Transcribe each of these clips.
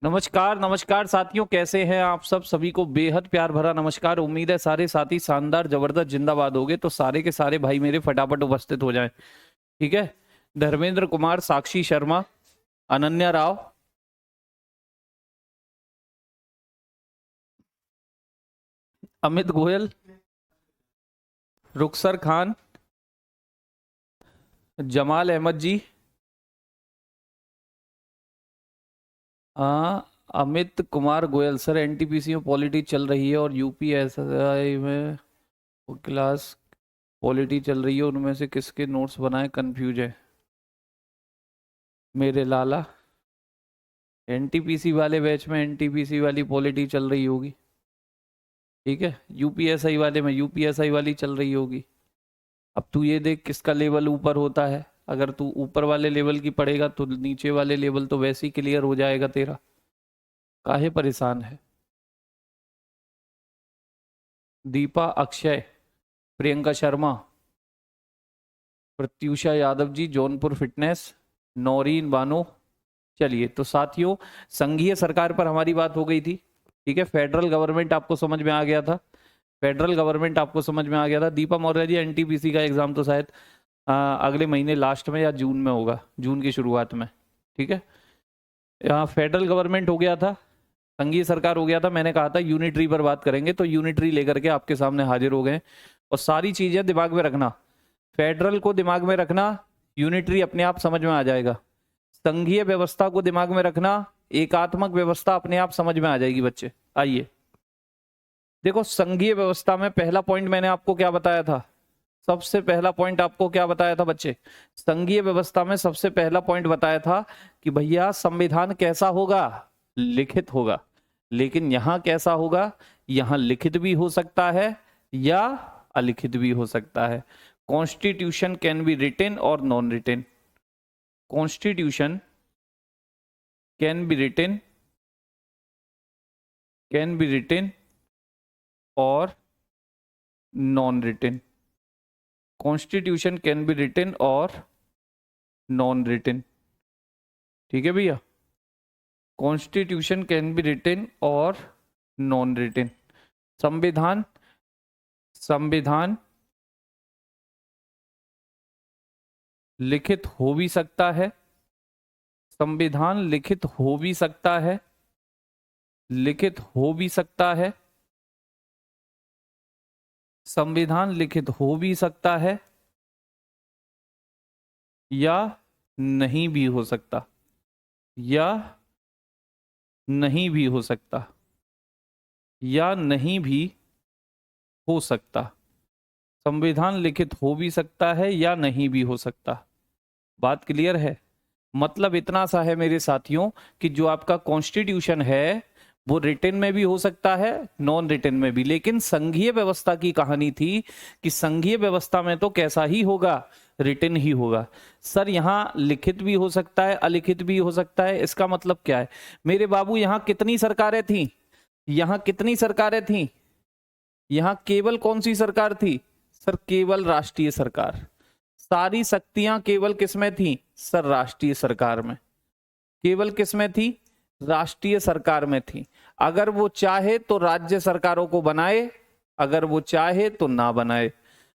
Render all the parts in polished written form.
नमस्कार नमस्कार साथियों, कैसे हैं आप सब? सभी को बेहद प्यार भरा नमस्कार। उम्मीद है सारे साथी शानदार जबरदस्त जिंदाबाद होगे। तो सारे के सारे भाई मेरे फटाफट उपस्थित हो जाएं। ठीक है। धर्मेंद्र कुमार, साक्षी शर्मा, अनन्या राव, अमित गोयल, रुखसर खान, जमाल अहमद जी, अमित कुमार गोयल। सर एनटीपीसी में पॉलिटी चल रही है और यूपीएसआई में क्लास पॉलिटी चल रही है, उनमें से किसके नोट्स बनाए कंफ्यूज है मेरे लाला। एनटीपीसी वाले बैच में एनटीपीसी वाली पॉलिटी चल रही होगी, ठीक है। यूपीएसआई वाले में यूपीएसआई वाली चल रही होगी। अब तू ये देख किसका लेवल ऊपर होता है। अगर तू ऊपर वाले लेवल की पढ़ेगा तो नीचे वाले लेवल तो वैसे ही क्लियर हो जाएगा तेरा। काहे परेशान है? दीपा, अक्षय, प्रियंका शर्मा, प्रत्युषा यादव जी, जौनपुर फिटनेस, नौरीन बानो। चलिए तो साथियों, संघीय सरकार पर हमारी बात हो गई थी, ठीक है। फेडरल गवर्नमेंट आपको समझ में आ गया था, फेडरल गवर्नमेंट आपको समझ में आ गया था। दीपा मौर्य जी, एनटीपीसी का एग्जाम तो शायद अगले महीने लास्ट में या जून में होगा, जून की शुरुआत में, ठीक है। यहाँ फेडरल गवर्नमेंट हो गया था, संघीय सरकार हो गया था। मैंने कहा था यूनिटरी पर बात करेंगे, तो यूनिटरी लेकर के आपके सामने हाजिर हो गए। और सारी चीजें दिमाग में रखना, फेडरल को दिमाग में रखना, यूनिटरी अपने आप समझ में आ जाएगा। संघीय व्यवस्था को दिमाग में रखना, एकात्मक व्यवस्था अपने आप समझ में आ जाएगी बच्चे। आइए देखो, संघीय व्यवस्था में पहला पॉइंट मैंने आपको क्या बताया था? सबसे पहला पॉइंट आपको क्या बताया था बच्चे? संघीय व्यवस्था में सबसे पहला पॉइंट बताया था कि भैया संविधान कैसा होगा? लिखित होगा। लेकिन यहां कैसा होगा? यहां लिखित भी हो सकता है या अलिखित भी हो सकता है। कॉन्स्टिट्यूशन कैन बी रिटन और non written. Constitution can be written, can be written और non written. Constitution can be written और नॉन रिटन, ठीक है भैया। कॉन्स्टिट्यूशन कैन बी रिटन और नॉन रिटन। संविधान, संविधान लिखित हो भी सकता है, संविधान लिखित हो भी सकता है, लिखित हो भी सकता है, संविधान लिखित हो भी सकता है या नहीं भी हो सकता, या नहीं भी हो सकता, या नहीं भी हो सकता। संविधान लिखित हो भी सकता है या नहीं भी हो सकता। बात क्लियर है? मतलब इतना सा है मेरे साथियों कि जो आपका कॉन्स्टिट्यूशन है वो रिटन में भी हो सकता है, नॉन रिटन में भी। लेकिन संघीय व्यवस्था की कहानी थी कि संघीय व्यवस्था में तो कैसा ही होगा, रिटन ही होगा। सर यहां लिखित भी हो सकता है, अलिखित भी हो सकता है। इसका मतलब क्या है मेरे बाबू? यहां कितनी सरकारें थी? यहां कितनी सरकारें थी? यहां केवल कौन सी सरकार थी? सर केवल राष्ट्रीय सरकार। सारी शक्तियां केवल किसमें थी? सर राष्ट्रीय सरकार में। केवल किसमें थी? राष्ट्रीय सरकार में थी। अगर वो चाहे तो राज्य सरकारों को बनाए, अगर वो चाहे तो ना बनाए।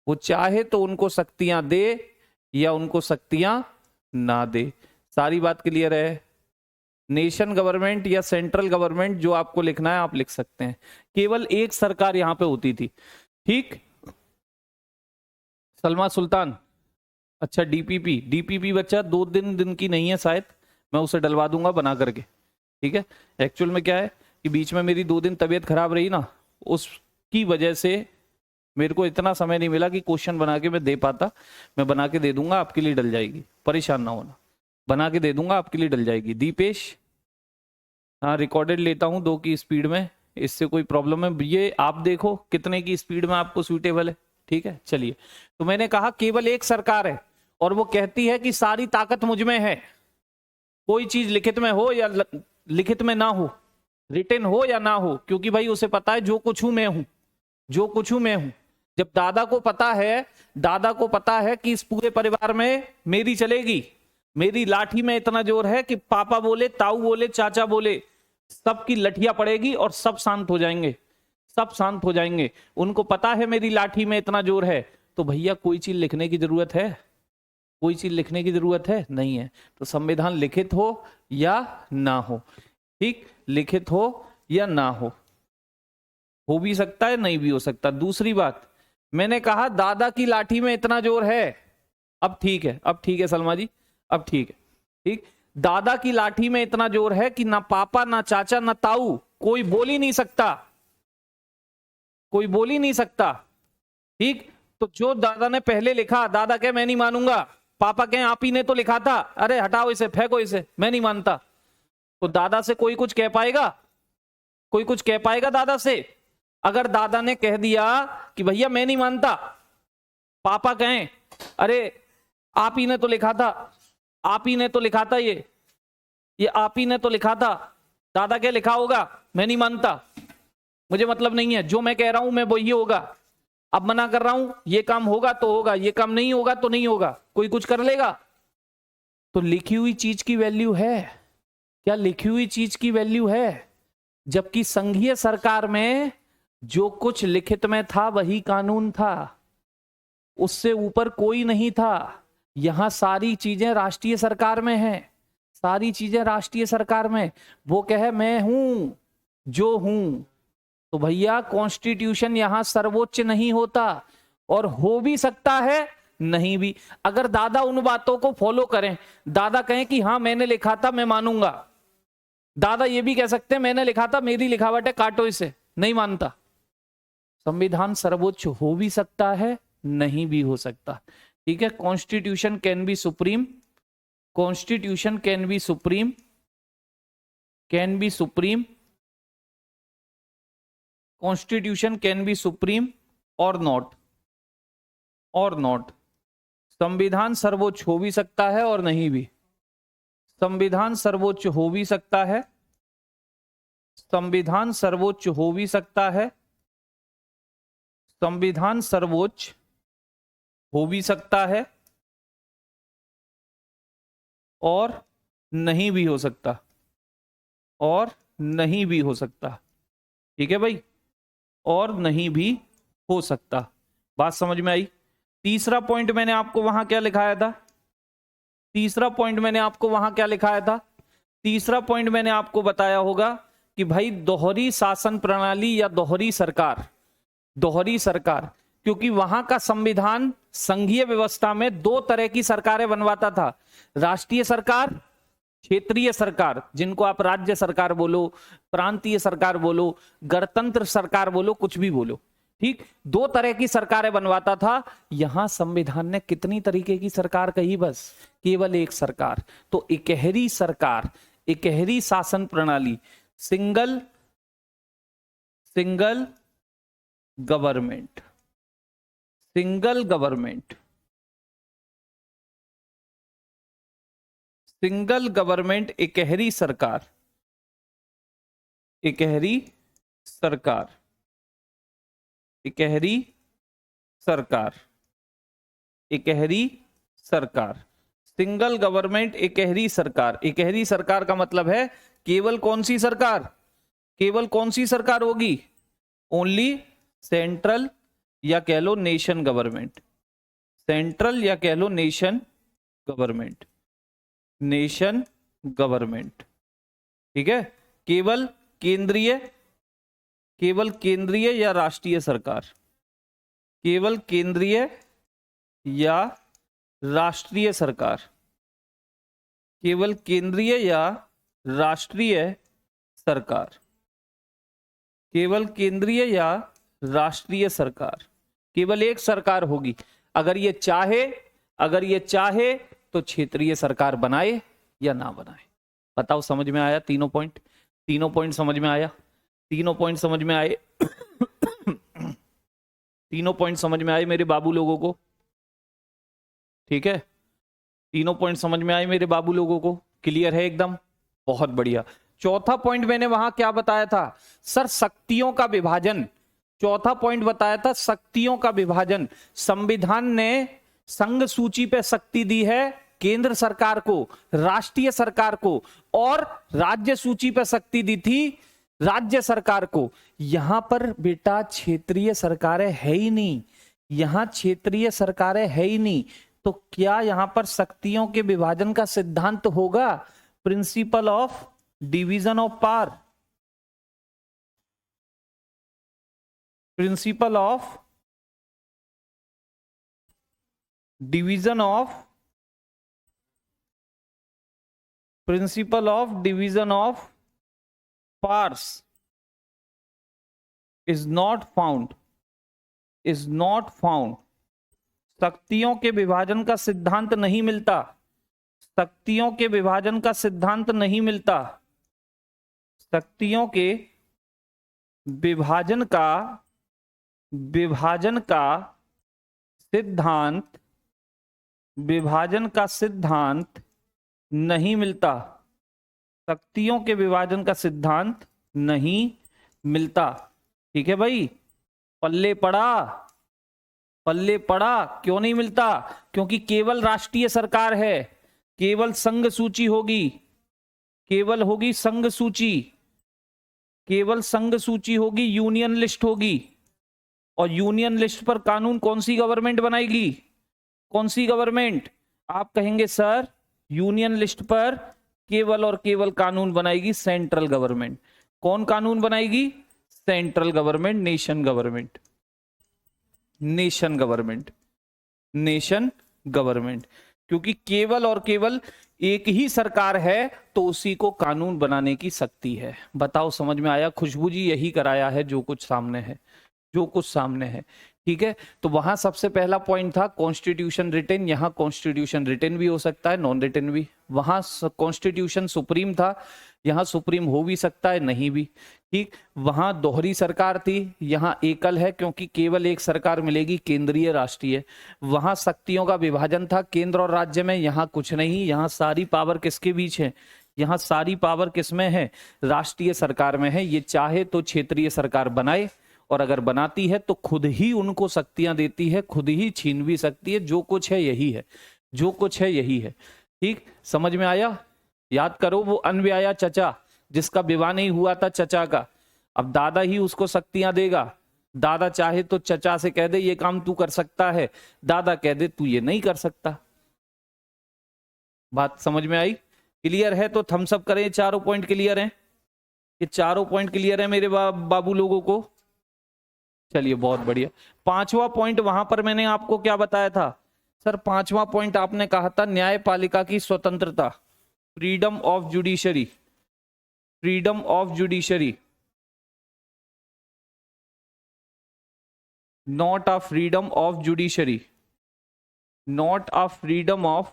वो चाहे तो उनको शक्तियां दे या उनको शक्तियां ना दे। सारी बात क्लियर है? नेशन गवर्नमेंट या सेंट्रल गवर्नमेंट जो आपको लिखना है आप लिख सकते हैं। केवल एक सरकार यहां पे होती थी, ठीक। सलमा सुल्तान, अच्छा डीपीपी, डीपीपी बच्चा 2 दिन की नहीं है शायद, मैं उसे डलवा दूंगा बना करके, ठीक है। एक्चुअल में क्या है कि बीच में मेरी 2 दिन तबीयत खराब रही ना, उसकी वजह से मेरे को इतना समय नहीं मिला कि क्वेश्चन बना के मैं दे पाता। मैं बना के दे दूंगा, आपके लिए डल जाएगी, परेशान ना होना। बना के दे दूंगा, आपके लिए डल जाएगी। दीपेश, हाँ रिकॉर्डेड लेता हूँ 2 की स्पीड में, इससे कोई प्रॉब्लम है? ये आप देखो कितने की स्पीड में आपको सूटेबल है, ठीक है। चलिए तो मैंने कहा केवल एक सरकार है और वो कहती है कि सारी ताकत मुझ में है। कोई चीज लिखित में हो या लिखित में ना हो, रिटन हो या ना हो, क्योंकि भाई उसे पता है जो कुछ हूं मैं हूं, जो कुछ हूं मैं हूं। जब दादा को पता है, दादा को पता है कि इस पूरे परिवार में मेरी चलेगी, मेरी लाठी में इतना जोर है कि पापा बोले, ताऊ बोले, चाचा बोले, सबकी लठियां पड़ेगी और सब शांत हो जाएंगे, सब शांत हो जाएंगे। उनको पता है मेरी लाठी में इतना जोर है, तो भैया कोई चीज लिखने की जरूरत है? कोई चीज लिखने की जरूरत है? नहीं है। तो संविधान लिखित हो या ना हो, ठीक, लिखित हो या ना हो भी सकता है, नहीं भी हो सकता। दूसरी बात, मैंने कहा दादा की लाठी में इतना जोर है, अब ठीक है, अब ठीक है सलमा जी, अब ठीक है, ठीक। दादा की लाठी में इतना जोर है कि ना पापा ना चाचा ना ताऊ कोई बोल ही नहीं सकता, कोई बोल ही नहीं सकता, ठीक। तो जो दादा ने पहले लिखा, दादा कहे मैं नहीं मानूंगा, पापा कहे आप ही ने तो लिखा था, अरे हटाओ इसे, फेंको इसे, मैं नहीं मानता, तो दादा से कोई कुछ कह पाएगा? कोई कुछ कह पाएगा दादा से? अगर दादा ने कह दिया कि भैया मैं नहीं मानता, पापा कहें अरे आप ही ने तो लिखा था, आप ही ने तो लिखा था, ये आप ही ने तो लिखा था, दादा क्या लिखा होगा? मैं नहीं मानता, मुझे मतलब नहीं है, जो मैं कह रहा हूं मैं वही होगा, अब मना कर रहा हूं, ये काम होगा तो होगा, ये काम नहीं होगा तो नहीं होगा, कोई कुछ कर लेगा? तो लिखी हुई चीज की वैल्यू है क्या? लिखी हुई चीज की वैल्यू है। जबकि संघीय सरकार में जो कुछ लिखित में था वही कानून था, उससे ऊपर कोई नहीं था। यहां सारी चीजें राष्ट्रीय सरकार में हैं, सारी चीजें राष्ट्रीय सरकार में। वो कहे मैं हूं जो हूं, तो भैया कॉन्स्टिट्यूशन यहां सर्वोच्च नहीं होता, और हो भी सकता है नहीं भी। अगर दादा उन बातों को फॉलो करें, दादा कहें कि हाँ मैंने लिखा था मैं मानूंगा, दादा ये भी कह सकते हैं मैंने लिखा था, मेरी लिखावट है, काटो इसे, नहीं मानता। संविधान सर्वोच्च हो भी सकता है, नहीं भी हो सकता, ठीक है। Constitution can B supreme, constitution can B supreme, can be supreme, constitution can B supreme और नॉट, और नॉट। संविधान सर्वोच्च हो भी सकता है और नहीं भी, संविधान सर्वोच्च हो भी सकता है, संविधान सर्वोच्च हो भी सकता है, संविधान सर्वोच्च हो भी सकता है और नहीं भी हो सकता, और नहीं भी हो सकता, ठीक है भाई, और नहीं भी हो सकता। बात समझ में आई? तीसरा पॉइंट मैंने आपको वहां क्या लिखाया था? तीसरा पॉइंट मैंने आपको वहां क्या लिखाया था? तीसरा पॉइंट मैंने आपको बताया होगा कि भाई दोहरी शासन प्रणाली या दोहरी सरकार, दोहरी सरकार, क्योंकि वहां का संविधान संघीय व्यवस्था में दो तरह की सरकारें बनवाता था, राष्ट्रीय सरकार, क्षेत्रीय सरकार, जिनको आप राज्य सरकार बोलो, प्रांतीय सरकार बोलो, गणतंत्र सरकार बोलो, कुछ भी बोलो, ठीक, दो तरह की सरकारें बनवाता था। यहां संविधान ने कितनी तरीके की सरकार कही? बस केवल एक सरकार। तो इकहरी सरकार, इकहरी शासन प्रणाली, single single government, single government, single government, इकहरी सरकार, इकहरी सरकार, इकहरी सरकार, इकहरी सरकार, सिंगल गवर्नमेंट, इकहरी सरकार। इकहरी सरकार का मतलब है केवल कौन सी सरकार? केवल कौन सी सरकार होगी? ओनली सेंट्रल या कह लो नेशन गवर्नमेंट, सेंट्रल या कह लो नेशन गवर्नमेंट, नेशन गवर्नमेंट, ठीक है। केवल केंद्रीय, केवल केंद्रीय या राष्ट्रीय सरकार, केवल केंद्रीय या राष्ट्रीय सरकार, केवल केंद्रीय या राष्ट्रीय सरकार, केवल केंद्रीय या राष्ट्रीय सरकार, केवल एक सरकार होगी। अगर ये चाहे, अगर ये चाहे तो क्षेत्रीय सरकार बनाए या ना बनाए। बताओ समझ में आया? तीनों पॉइंट, तीनों पॉइंट समझ में आया? तीनों पॉइंट समझ में आए? तीनों पॉइंट समझ में आए मेरे बाबू लोगों को? ठीक है, तीनों पॉइंट समझ में आए मेरे बाबू लोगों को? क्लियर है एकदम? बहुत बढ़िया। चौथा पॉइंट मैंने वहां क्या बताया था सर? शक्तियों का विभाजन। चौथा पॉइंट बताया था शक्तियों का विभाजन। संविधान ने संघ सूची पे शक्ति दी है, केंद्र सरकार को, राष्ट्रीय सरकार को, और राज्य सूची पर शक्ति दी थी राज्य सरकार को। यहां पर बेटा क्षेत्रीय सरकारें है ही नहीं, यहां क्षेत्रीय सरकारें है ही नहीं, तो क्या यहां पर शक्तियों के विभाजन का सिद्धांत होगा? Principle of division of power, principle of division of, principle of division of powers is not found, is not found. शक्तियों के विभाजन का सिद्धांत नहीं मिलता, शक्तियों के विभाजन का सिद्धांत नहीं मिलता, शक्तियों के विभाजन का सिद्धांत, विभाजन का सिद्धांत नहीं मिलता, शक्तियों के विभाजन का सिद्धांत नहीं मिलता। ठीक है भाई, पल्ले पड़ा, पल्ले पड़ा। क्यों नहीं मिलता? क्योंकि केवल राष्ट्रीय सरकार है, केवल संघ सूची होगी, केवल होगी संघ सूची, केवल संघ सूची होगी, यूनियन लिस्ट होगी। और यूनियन लिस्ट पर कानून कौन सी गवर्नमेंट बनाएगी? कौन सी गवर्नमेंट? आप कहेंगे सर यूनियन लिस्ट पर केवल और केवल कानून बनाएगी सेंट्रल गवर्नमेंट। कौन कानून बनाएगी? Central government, nation government, nation government, nation government. क्योंकि केवल और केवल एक ही सरकार है तो उसी को कानून बनाने की शक्ति है। बताओ समझ में आया? खुशबू जी यही कराया है जो कुछ सामने है, जो कुछ सामने है। ठीक है, तो वहां सबसे पहला पॉइंट था कॉन्स्टिट्यूशन रिटन, यहां कॉन्स्टिट्यूशन रिटन भी हो सकता है, नॉन रिटन भी। वहां कॉन्स्टिट्यूशन सुप्रीम था, यहां सुप्रीम हो भी सकता है, नहीं भी। ठीक, वहां दोहरी सरकार थी, यहां एकल है क्योंकि केवल एक सरकार मिलेगी, केंद्रीय राष्ट्रीय। वहां शक्तियों का विभाजन था केंद्र और राज्य में, यहां कुछ नहीं, यहां सारी पावर किसके बीच है? यहां सारी पावर किसमें है? राष्ट्रीय सरकार में है। ये चाहे तो क्षेत्रीय सरकार बनाए, और अगर बनाती है तो खुद ही उनको शक्तियां देती है, खुद ही छीन भी सकती है। जो कुछ है यही है, जो कुछ है यही है। ठीक, समझ में आया? याद करो वो अनव्याया चचा जिसका विवाह नहीं हुआ था चचा का, अब दादा ही उसको शक्तियां देगा। दादा चाहे तो चचा से कह दे ये काम तू कर सकता है, दादा कह दे तू ये नहीं कर सकता। बात समझ में आई? क्लियर है? तो थम्स अप करें। चारों पॉइंट क्लियर हैं? ये चारों पॉइंट क्लियर है मेरे बाबू लोगों को? चलिए बहुत बढ़िया। पांचवा पॉइंट वहां पर मैंने आपको क्या बताया था सर? पांचवा पॉइंट आपने कहा था न्यायपालिका की स्वतंत्रता, freedom of judiciary, freedom of judiciary, not a freedom of judiciary, not a freedom of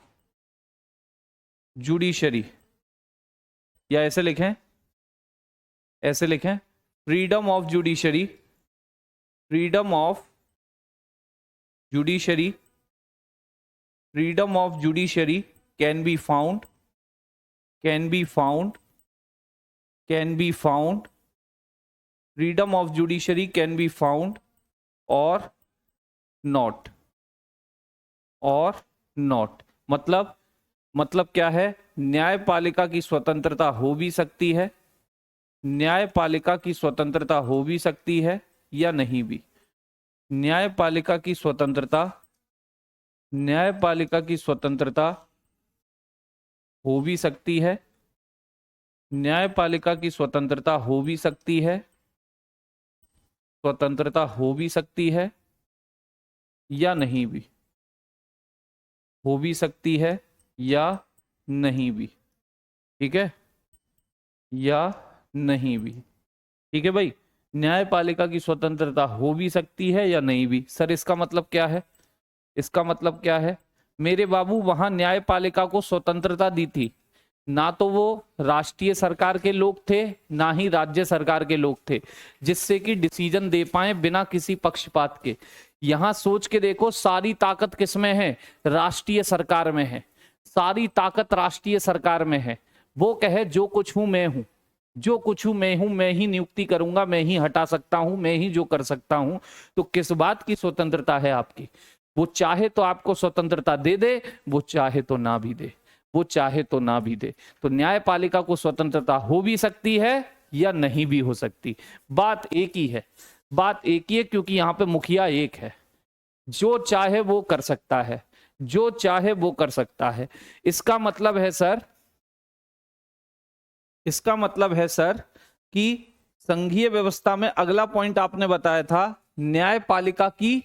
judiciary. या ऐसे लिखें, ऐसे लिखें, freedom of judiciary, freedom of judiciary, freedom of judiciary can be found, can be found, can be found, freedom of judiciary can be found और not, और not. मतलब क्या है? न्यायपालिका की स्वतंत्रता हो भी सकती है, न्यायपालिका की स्वतंत्रता हो भी सकती है या नहीं भी। न्यायपालिका की स्वतंत्रता, न्यायपालिका की स्वतंत्रता हो भी सकती है, न्यायपालिका की स्वतंत्रता हो भी सकती है, स्वतंत्रता हो भी सकती है या नहीं भी, हो भी सकती है या नहीं भी। ठीक है, या नहीं भी। ठीक है भाई, न्यायपालिका की स्वतंत्रता हो भी सकती है या नहीं भी। सर इसका मतलब क्या है? इसका मतलब क्या है मेरे बाबू? वहां न्यायपालिका को स्वतंत्रता दी थी, ना तो वो राष्ट्रीय सरकार के लोग थे ना ही राज्य सरकार के लोग थे, जिससे कि डिसीजन दे पाए बिना किसी पक्षपात के। यहां सोच के देखो, सारी ताकत किसमें है? राष्ट्रीय सरकार में है, सारी ताकत राष्ट्रीय सरकार में है। वो कहे जो कुछ हूं मैं हूं, जो कुछ हूं मैं हूं, मैं ही नियुक्ति करूंगा, मैं ही हटा सकता हूं, मैं ही जो कर सकता हूं। तो किस बात की स्वतंत्रता है आपकी? वो चाहे तो आपको स्वतंत्रता दे दे, वो चाहे तो ना भी दे, वो चाहे तो ना भी दे। तो न्यायपालिका को स्वतंत्रता हो भी सकती है या नहीं भी हो सकती। बात एक ही है, बात एक ही है, क्योंकि यहां पे मुखिया एक है, जो चाहे वो कर सकता है, जो चाहे वो कर सकता है। इसका मतलब है सर, इसका मतलब है सर कि संघीय व्यवस्था में अगला पॉइंट आपने बताया था न्यायपालिका की,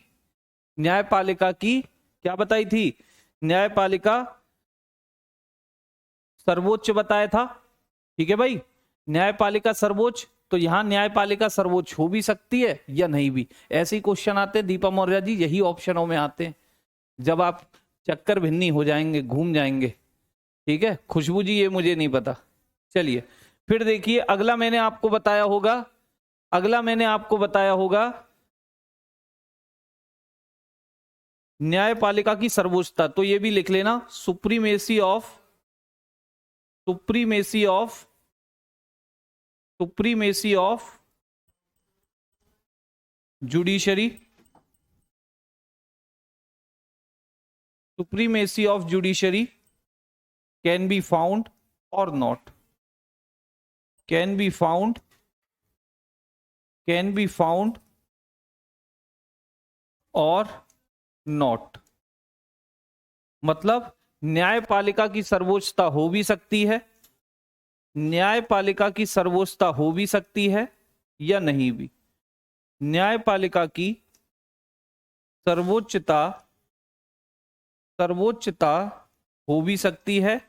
न्यायपालिका की क्या बताई थी, न्यायपालिका सर्वोच्च बताया था। ठीक है भाई, न्यायपालिका सर्वोच्च, तो यहां न्यायपालिका सर्वोच्च हो भी सकती है या नहीं भी। ऐसे ही क्वेश्चन आते हैं दीपा मौर्य जी, यही ऑप्शनों में आते हैं, जब आप चक्कर भिन्नी हो जाएंगे, घूम जाएंगे। ठीक है खुशबू जी, ये मुझे नहीं पता। चलिए फिर देखिए, अगला मैंने आपको बताया होगा, अगला मैंने आपको बताया होगा न्यायपालिका की सर्वोच्चता, तो ये भी लिख लेना, supremacy of, supremacy of, supremacy of judiciary, supremacy of judiciary can be found or not, can be found, can be found or not। मतलब न्यायपालिका की सर्वोच्चता हो भी सकती है, न्यायपालिका की सर्वोच्चता हो भी सकती है या नहीं भी। न्यायपालिका की सर्वोच्चता, सर्वोच्चता हो भी सकती है,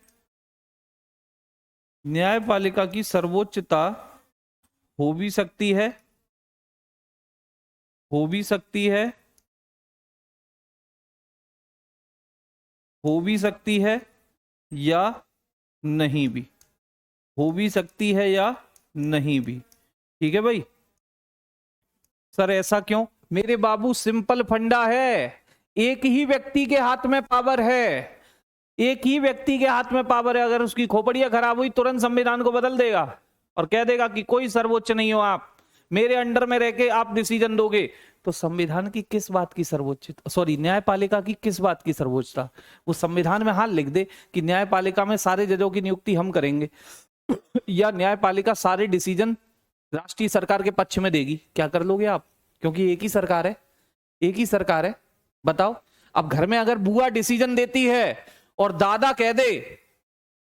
न्यायपालिका की सर्वोच्चता हो भी सकती है, हो भी सकती है, हो भी सकती है या नहीं भी, हो भी सकती है या नहीं भी। ठीक है भाई। सर ऐसा क्यों? मेरे बाबू सिंपल फंडा है, एक ही व्यक्ति के हाथ में पावर है, एक ही व्यक्ति के हाथ में पावर है। अगर उसकी खोपड़ियां खराब हुई तुरंत संविधान को बदल देगा और कह देगा कि कोई सर्वोच्च नहीं हो, आप मेरे अंडर में रह के आप डिसीजन दोगे। तो संविधान की किस बात की सर्वोच्चता, सॉरी न्यायपालिका की किस बात की सर्वोच्चता? वो संविधान में हाल लिख दे कि न्यायपालिका में सारे जजों की नियुक्ति हम करेंगे या न्यायपालिका सारे डिसीजन राष्ट्रीय सरकार के पक्ष में देगी, क्या कर लोगे आप? क्योंकि एक ही सरकार है, एक ही सरकार है। बताओ, अब घर में अगर बुआ डिसीजन देती है और दादा कह दे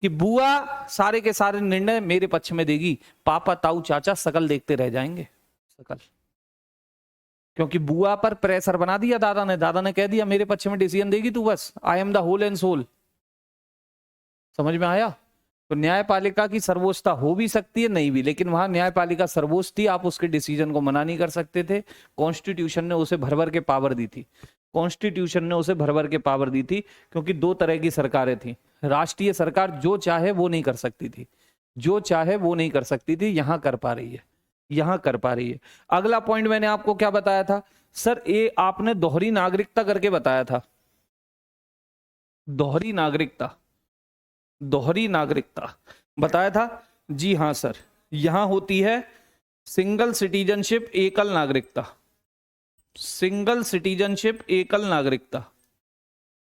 कि बुआ सारे के सारे निर्णय मेरे पक्ष में देगी, पापा ताऊ चाचा सकल देखते रह जाएंगे, सकल। क्योंकि बुआ पर प्रेशर बना दिया दादा ने, दादा ने कह दिया मेरे पक्ष में डिसीजन देगी तू, बस I am the whole and sole. समझ में आया? तो न्यायपालिका की सर्वोच्चता हो भी सकती है, नहीं भी, लेकिन वहां न्यायपालिका सर्वोच्च थी, आप उसके डिसीजन को मना नहीं कर सकते थे। कॉन्स्टिट्यूशन ने उसे भर भर के पावर दी थी, कॉन्स्टिट्यूशन ने उसे भर भर के पावर दी थी, क्योंकि दो तरह की सरकारें थी। राष्ट्रीय सरकार जो चाहे वो नहीं कर सकती थी, जो चाहे वो नहीं कर सकती थी, यहां कर पा रही है, यहां कर पा रही है। अगला पॉइंट मैंने आपको क्या बताया था सर? ये आपने दोहरी नागरिकता करके बताया था, दोहरी नागरिकता, दोहरी नागरिकता बताया था। जी हां सर, यहां होती है सिंगल सिटीजनशिप, एकल नागरिकता, सिंगल सिटीजनशिप एकल नागरिकता,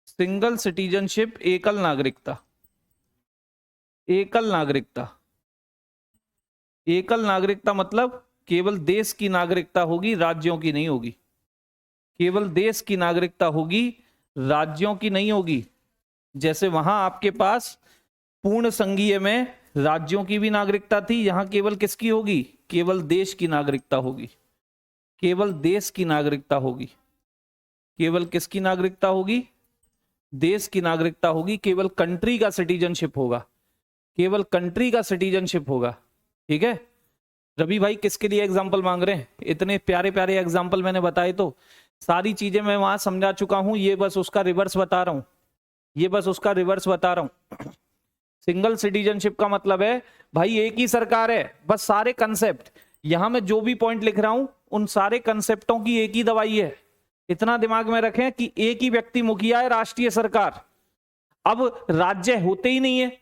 सिंगल सिटीजनशिप एकल नागरिकता, एकल नागरिकता, एकल नागरिकता मतलब केवल देश की नागरिकता होगी, राज्यों की नहीं होगी। केवल देश की नागरिकता होगी, राज्यों की नहीं होगी। जैसे वहां आपके पास पूर्ण संघीय में राज्यों की भी नागरिकता थी, यहां केवल किसकी होगी? केवल देश की नागरिकता होगी, केवल देश की नागरिकता होगी। केवल किसकी नागरिकता होगी? देश की नागरिकता होगी। केवल कंट्री का सिटीजनशिप होगा, केवल कंट्री का सिटीजनशिप होगा। ठीक है रवि भाई, किसके लिए एग्जाम्पल मांग रहे हैं? इतने प्यारे प्यारे एग्जाम्पल मैंने बताए, तो सारी चीजें मैं वहां समझा चुका हूं, ये बस उसका रिवर्स बता रहा हूं, ये बस उसका रिवर्स बता रहा हूं। सिंगल सिटीजनशिप का मतलब है भाई एक ही सरकार है, बस सारे कंसेप्ट यहां मैं जो भी पॉइंट लिख रहा हूं उन सारे कंसेप्टों की एक ही दवाई है। इतना दिमाग में रखें कि एक ही व्यक्ति मुखिया है, राष्ट्रीय सरकार। अब राज्य होते ही नहीं है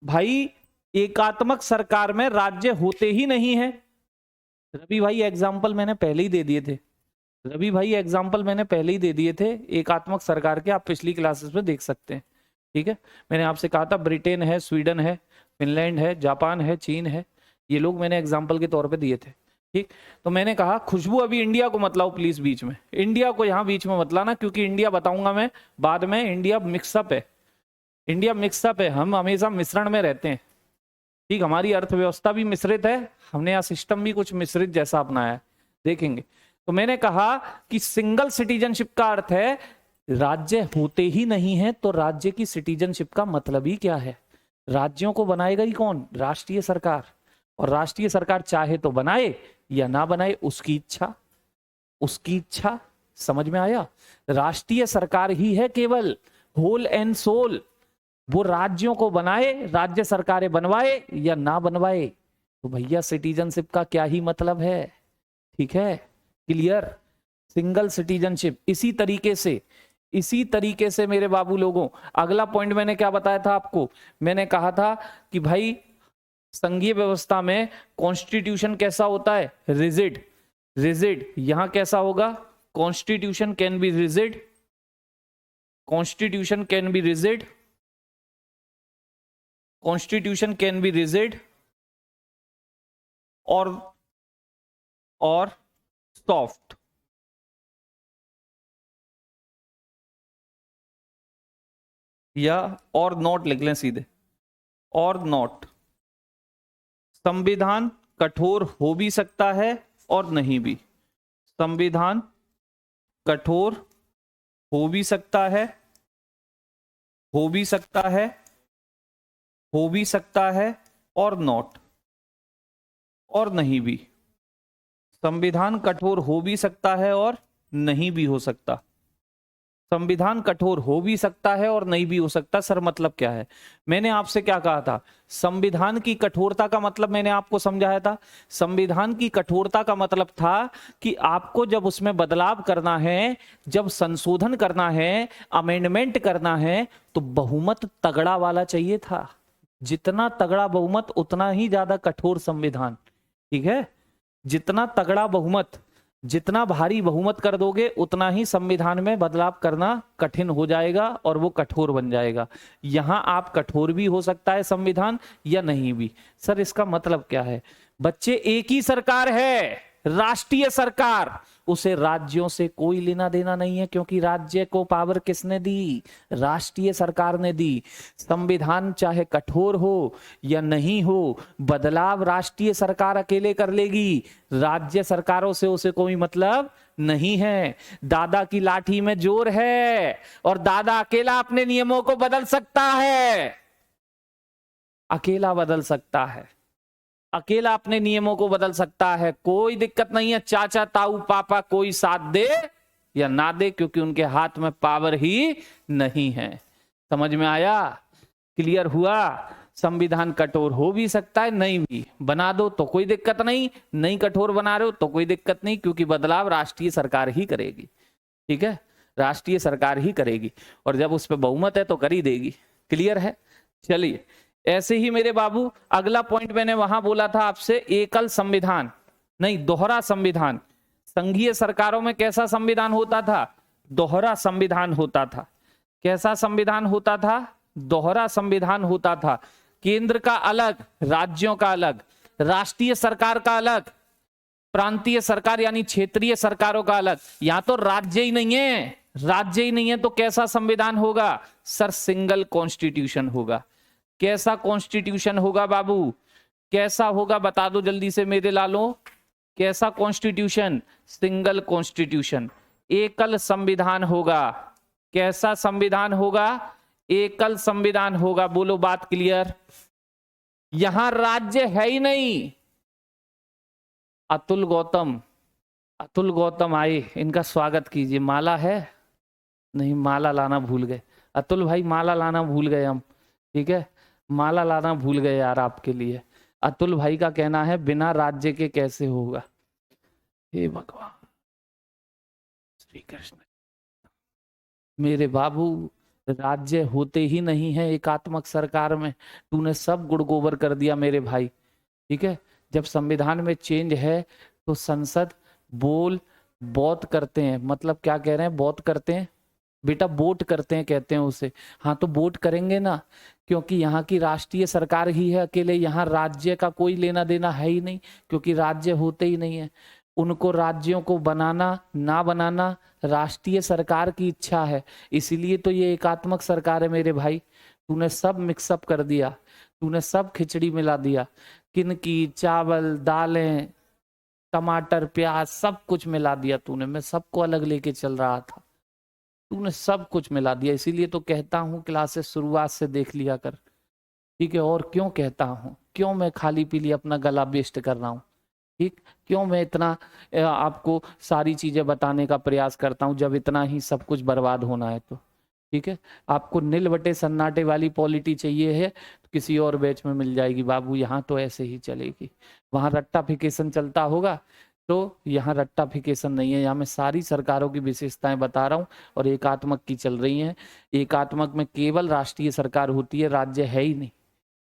भाई, एकात्मक सरकार में राज्य होते ही नहीं है। रवि भाई एग्जाम्पल मैंने पहले ही दे दिए थे, रवि भाई एग्जाम्पल मैंने पहले ही दे दिए थे एकात्मक सरकार के, आप पिछली क्लासेस में देख सकते हैं। ठीक है, मैंने आपसे कहा था ब्रिटेन है, स्वीडन है, फिनलैंड है, जापान है, चीन है, ये लोग मैंने एग्जाम्पल के तौर पे दिए थे। ठीक, तो मैंने कहा खुशबू अभी इंडिया को मत लाओ प्लीज बीच में, इंडिया को यहाँ बीच में मत लाना, क्योंकि इंडिया बताऊंगा मैं बाद में, इंडिया मिक्सअप है, इंडिया मिक्सअप है, हम हमेशा मिश्रण में रहते हैं। ठीक, हमारी अर्थव्यवस्था भी मिश्रित है, हमने यहाँ सिस्टम भी कुछ मिश्रित जैसा अपनाया है, देखेंगे। तो मैंने कहा कि सिंगल सिटीजनशिप का अर्थ है राज्य होते ही नहीं है, तो राज्य की सिटीजनशिप का मतलब ही क्या है? राज्यों को बनाएगा ही कौन? राष्ट्रीय सरकार। और राष्ट्रीय सरकार चाहे तो बनाए या ना बनाए, उसकी इच्छा, उसकी इच्छा। समझ में आया? राष्ट्रीय सरकार ही है केवल होल एंड सोल, वो राज्यों को बनाए, राज्य सरकारें बनवाए या ना बनवाए। तो भैया सिटीजनशिप का क्या ही मतलब है? ठीक है, क्लियर? Single citizenship. इसी तरीके से मेरे बाबू लोगों, अगला पॉइंट मैंने क्या बताया था आपको? मैंने कहा था कि भाई संघीय व्यवस्था में कॉन्स्टिट्यूशन कैसा होता है? रिजिड। रिजिड यहां कैसा होगा? Constitution can B rigid, constitution can B rigid, constitution can B rigid और सॉफ्ट। या और नॉट लिख लें सीधे, और नॉट। संविधान कठोर हो भी सकता है और नहीं भी, संविधान कठोर हो भी सकता है, हो भी सकता है, हो भी सकता है और नॉट, और नहीं भी। संविधान कठोर हो भी सकता है और नहीं भी हो सकता, संविधान कठोर हो भी सकता है और नहीं भी हो सकता। सर मतलब क्या है? मैंने आपसे क्या कहा था? संविधान की कठोरता का मतलब मैंने आपको समझाया था। संविधान की कठोरता का मतलब था कि आपको जब उसमें बदलाव करना है, जब संशोधन करना है, अमेंडमेंट करना है, तो बहुमत तगड़ा वाला चाहिए था। जितना तगड़ा बहुमत उतना ही ज्यादा कठोर संविधान। ठीक है, जितना तगड़ा बहुमत, जितना भारी बहुमत कर दोगे उतना ही संविधान में बदलाव करना कठिन हो जाएगा और वो कठोर बन जाएगा। यहां आप कठोर भी हो सकता है संविधान या नहीं भी। सर इसका मतलब क्या है? बच्चे, एक ही सरकार है, राष्ट्रीय सरकार, उसे राज्यों से कोई लेना देना नहीं है, क्योंकि राज्य को पावर किसने दी? राष्ट्रीय सरकार ने दी। संविधान चाहे कठोर हो या नहीं हो, बदलाव राष्ट्रीय सरकार अकेले कर लेगी, राज्य सरकारों से उसे कोई मतलब नहीं है। दादा की लाठी में जोर है और दादा अकेला अपने नियमों को बदल सकता है, अकेला बदल सकता है, अकेला अपने नियमों को बदल सकता है। कोई दिक्कत नहीं है, चाचा ताऊ पापा कोई साथ दे या ना दे, क्योंकि उनके हाथ में पावर ही नहीं है। समझ में आया? क्लियर हुआ? संविधान कठोर हो भी सकता है, नहीं भी। बना दो तो कोई दिक्कत नहीं, नहीं कठोर बना रहे हो तो कोई दिक्कत नहीं, क्योंकि बदलाव राष्ट्रीय सरकार ही करेगी। ठीक है, राष्ट्रीय सरकार ही करेगी, और जब उस पर बहुमत है तो कर ही देगी। क्लियर है? चलिए, ऐसे ही मेरे बाबू अगला पॉइंट मैंने वहां बोला था आपसे, एकल संविधान नहीं, दोहरा संविधान। संघीय सरकारों में कैसा संविधान होता था? दोहरा संविधान होता था। कैसा संविधान होता था? दोहरा संविधान होता था। केंद्र का अलग, राज्यों का अलग, राष्ट्रीय सरकार का अलग, प्रांतीय सरकार यानी क्षेत्रीय सरकारों का अलग। यहां तो राज्य ही नहीं है, राज्य ही नहीं है, तो कैसा संविधान होगा? सर सिंगल कॉन्स्टिट्यूशन होगा। कैसा कॉन्स्टिट्यूशन होगा बाबू? कैसा होगा बता दो जल्दी से मेरे लालो, कैसा कॉन्स्टिट्यूशन? सिंगल कॉन्स्टिट्यूशन, एकल संविधान होगा। कैसा संविधान होगा? एकल संविधान होगा। बोलो बात क्लियर? यहां राज्य है ही नहीं। अतुल गौतम, अतुल गौतम आए, इनका स्वागत कीजिए। माला है? नहीं, माला लाना भूल गए। अतुल भाई माला लाना भूल गए हम। ठीक है, माला लाना भूल गए यार आपके लिए। अतुल भाई का कहना है बिना राज्य के कैसे होगा। हे भगवान श्री कृष्ण। मेरे बाबू, राज्य होते ही नहीं है एकात्मक सरकार में। तूने सब गुड़ गोबर कर दिया मेरे भाई। ठीक है, जब संविधान में चेंज है तो संसद बोल बहुत करते हैं मतलब क्या कह रहे हैं? बहुत करते हैं बेटा, वोट करते हैं कहते हैं उसे। हाँ तो वोट करेंगे ना, क्योंकि यहाँ की राष्ट्रीय सरकार ही है अकेले, यहाँ राज्य का कोई लेना देना है ही नहीं, क्योंकि राज्य होते ही नहीं है। उनको राज्यों को बनाना ना बनाना राष्ट्रीय सरकार की इच्छा है, इसीलिए तो ये एकात्मक सरकार है मेरे भाई। तूने सब मिक्सअप कर दिया, तूने सब खिचड़ी मिला दिया, किनकी चावल दालें टमाटर प्याज सब कुछ मिला दिया तूने। मैं सबको अलग लेके चल रहा था, तूने सब कुछ मिला दिया। इसीलिए तो कहता हूं क्लासेस शुरुआत से देख लिया कर, ठीक है? और क्यों कहता हूं, क्यों मैं खाली पीली अपना गला वेस्ट कर रहा हूं, ठीक? क्यों मैं इतना आपको सारी चीजें बताने का प्रयास करता हूं जब इतना ही सब कुछ बर्बाद होना है तो, ठीक है? आपको नील बटे सन्नाटे वाली पॉलिटी चाहिए है तो किसी और बैच में मिल जाएगी बाबू, यहाँ तो ऐसे ही चलेगी। वहां रट्टाफिकेशन चलता होगा तो यहाँ रट्टाफिकेशन नहीं है। यहाँ मैं सारी सरकारों की विशेषताएं बता रहा हूँ और एकात्मक की चल रही हैं। एकात्मक में केवल राष्ट्रीय सरकार होती है, राज्य है ही नहीं।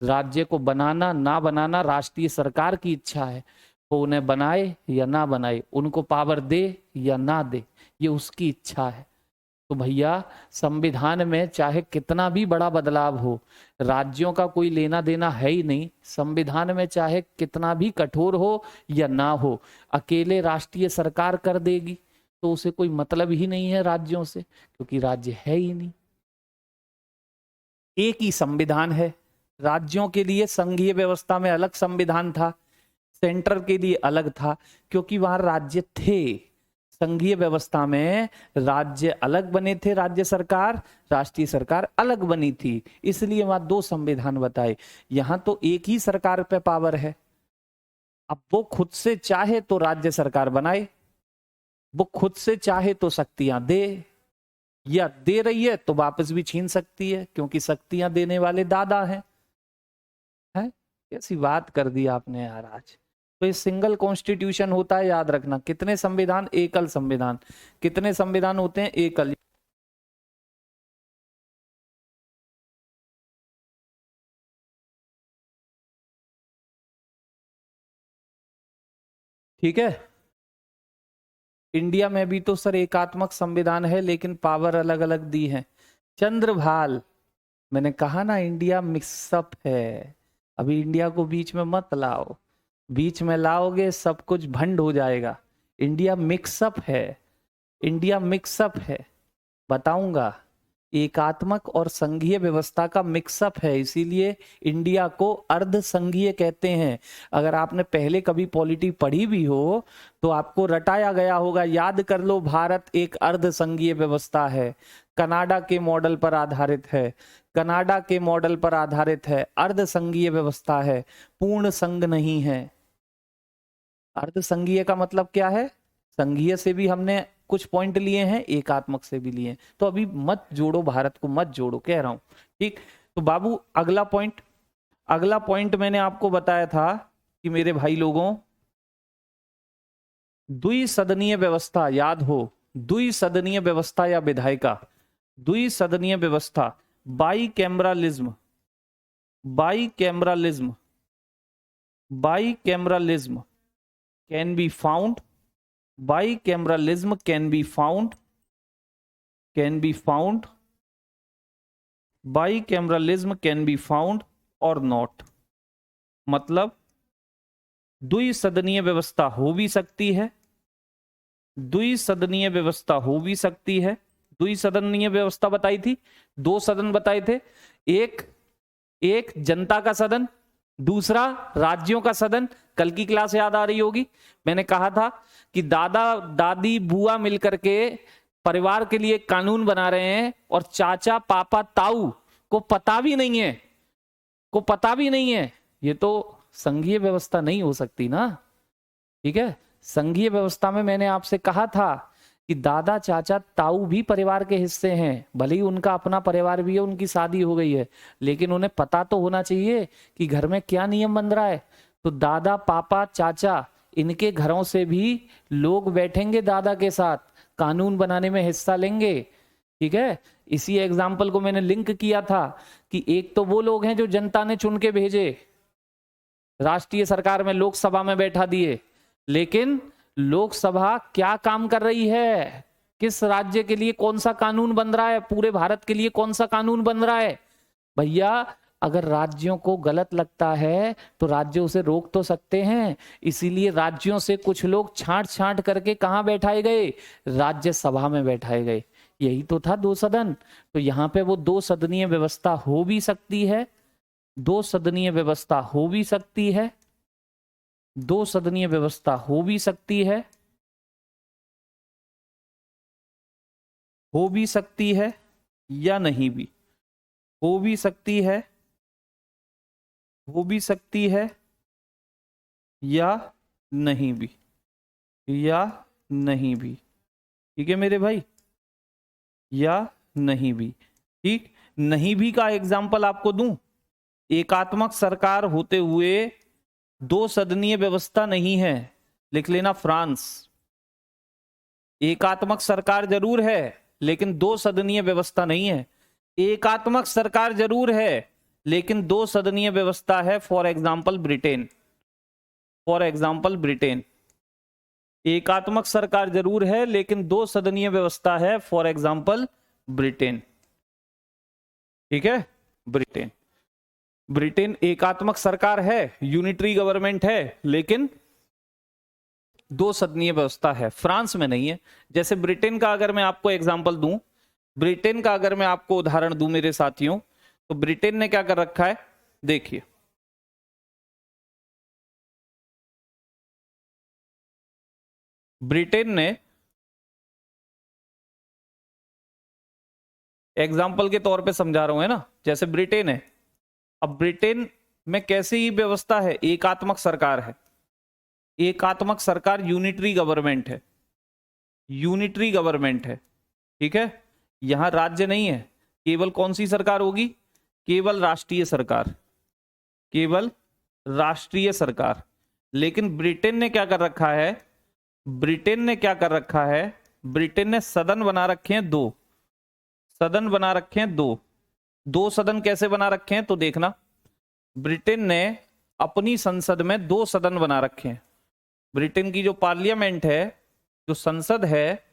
राज्य को बनाना ना बनाना राष्ट्रीय सरकार की इच्छा है, वो उन्हें बनाए या ना बनाए, उनको पावर दे या ना दे, ये उसकी इच्छा है। तो भैया संविधान में चाहे कितना भी बड़ा बदलाव हो, राज्यों का कोई लेना देना है ही नहीं। संविधान में चाहे कितना भी कठोर हो या ना हो, अकेले राष्ट्रीय सरकार कर देगी तो उसे कोई मतलब ही नहीं है राज्यों से, क्योंकि राज्य है ही नहीं। एक ही संविधान है, राज्यों के लिए संघीय व्यवस्था में अलग संविधान था, सेंटर के लिए अलग था, क्योंकि वहां राज्य थे। संघीय व्यवस्था में राज्य अलग बने थे, राज्य सरकार, राष्ट्रीय सरकार अलग बनी थी, इसलिए वहां दो संविधान बताए। यहां तो एक ही सरकार पे पावर है। अब वो खुद से चाहे तो राज्य सरकार बनाए, वो खुद से चाहे तो शक्तियां दे, या दे रही है तो वापस भी छीन सकती है, क्योंकि शक्तियां देने वाले दादा हैं। कैसी बात कर दी आपने यार आज। तो ये सिंगल कॉन्स्टिट्यूशन होता है, याद रखना। कितने संविधान? एकल संविधान। कितने संविधान होते हैं? एकल। ठीक है, इंडिया में भी तो सर एकात्मक संविधान है, लेकिन पावर अलग अलग दी है। चंद्रभाल, मैंने कहा ना इंडिया मिक्सअप है। अभी इंडिया को बीच में मत लाओ, बीच में लाओगे सब कुछ भंड हो जाएगा। इंडिया मिक्सअप है, इंडिया मिक्सअप है, बताऊंगा। एकात्मक और संघीय व्यवस्था का मिक्सअप है, इसीलिए इंडिया को अर्ध संघीय कहते हैं। अगर आपने पहले कभी पॉलिटी पढ़ी भी हो तो आपको रटाया गया होगा, याद कर लो। भारत एक अर्ध संघीय व्यवस्था है, कनाडा के मॉडल पर आधारित है, कनाडा के मॉडल पर आधारित है, अर्ध संघीय व्यवस्था है, पूर्ण संघ नहीं है। अर्ध संघीय का मतलब क्या है? संघीय से भी हमने कुछ पॉइंट लिए हैं, एकात्मक से भी लिए हैं। तो अभी मत जोड़ो, भारत को मत जोड़ो, कह रहा हूं, ठीक? तो बाबू अगला पॉइंट, अगला पॉइंट मैंने आपको बताया था कि मेरे भाई लोगों, द्विसदनीय व्यवस्था, याद हो, द्विसदनीय व्यवस्था या विधायिका, द्विसदनीय व्यवस्था, bicameralism, bicameralism, bicameralism can be found, bicameralism can be found, bicameralism can be found or not। मतलब द्विसदनीय व्यवस्था हो भी सकती है, द्विसदनीय व्यवस्था हो भी सकती है। द्विसदनीय व्यवस्था बताई थी, दो सदन बताए थे, एक जनता का सदन, दूसरा राज्यों का सदन। कल की क्लास याद आ रही होगी, मैंने कहा था कि दादा दादी बुआ मिलकर के परिवार के लिए कानून बना रहे हैं और चाचा पापा ताऊ को पता भी नहीं है, को पता भी नहीं है। ये तो संघीय व्यवस्था नहीं हो सकती ना, ठीक है? संघीय व्यवस्था में मैंने आपसे कहा था कि दादा चाचा ताऊ भी परिवार के हिस्से हैं, भले ही उनका अपना परिवार भी है, उनकी शादी हो गई है, लेकिन उन्हें पता तो होना चाहिए कि घर में क्या नियम बन रहा है। तो दादा पापा चाचा इनके घरों से भी लोग बैठेंगे दादा के साथ, कानून बनाने में हिस्सा लेंगे, ठीक है? इसी एग्जाम्पल को मैंने लिंक किया था कि एक तो वो लोग हैं जो जनता ने चुन के भेजे, राष्ट्रीय सरकार में लोकसभा में बैठा दिए, लेकिन लोकसभा क्या काम कर रही है, किस राज्य के लिए कौन सा कानून बन रहा है, पूरे भारत के लिए कौन सा कानून बन रहा है। भैया अगर राज्यों को गलत लगता है तो राज्य उसे रोक तो सकते हैं, इसीलिए राज्यों से कुछ लोग छांट छांट करके कहां बैठाए गए, राज्यसभा में बैठाए गए। यही तो था दो सदन। तो यहाँ पे वो दो सदनीय व्यवस्था हो भी सकती है, दो सदनीय व्यवस्था हो भी सकती है, दो सदनीय व्यवस्था हो भी सकती है, हो भी सकती है या नहीं भी, हो भी सकती है, हो भी सकती है या नहीं भी, या नहीं भी। ठीक है मेरे भाई, या नहीं भी। ठीक, नहीं भी का एग्जाम्पल आपको दूं, एकात्मक सरकार होते हुए दो सदनीय व्यवस्था नहीं है, लिख लेना फ्रांस। एकात्मक सरकार जरूर है लेकिन दो सदनीय व्यवस्था नहीं है। एकात्मक सरकार जरूर है लेकिन दो सदनीय व्यवस्था है, for example Britain, for example Britain. एकात्मक सरकार जरूर है लेकिन दो सदनीय व्यवस्था है, फॉर एग्जाम्पल ब्रिटेन। ठीक है, ब्रिटेन, ब्रिटेन एकात्मक सरकार है, यूनिटरी गवर्नमेंट है, लेकिन दो सदनीय व्यवस्था है। फ्रांस में नहीं है। जैसे ब्रिटेन का अगर मैं आपको एग्जांपल दूं, ब्रिटेन का अगर मैं आपको उदाहरण दूं मेरे साथियों, तो ब्रिटेन ने क्या कर रखा है, देखिए ब्रिटेन ने एग्जाम्पल के तौर पे समझा रहा हूं, है ना, जैसे ब्रिटेन है। अब ब्रिटेन में कैसी ही व्यवस्था है, एकात्मक सरकार है, एकात्मक सरकार, यूनिटरी गवर्नमेंट है, यूनिटरी गवर्नमेंट है। ठीक है, यहां राज्य नहीं है, केवल कौन सी सरकार होगी, केवल राष्ट्रीय सरकार, केवल राष्ट्रीय सरकार। लेकिन ब्रिटेन ने क्या कर रखा है, ब्रिटेन ने क्या कर रखा है, ब्रिटेन ने सदन बना रखे हैं दो, सदन बना रखे हैं दो। दो सदन कैसे बना रखे हैं तो देखना, ब्रिटेन ने अपनी संसद में दो सदन बना रखे हैं। ब्रिटेन की जो पार्लियामेंट है, जो संसद है,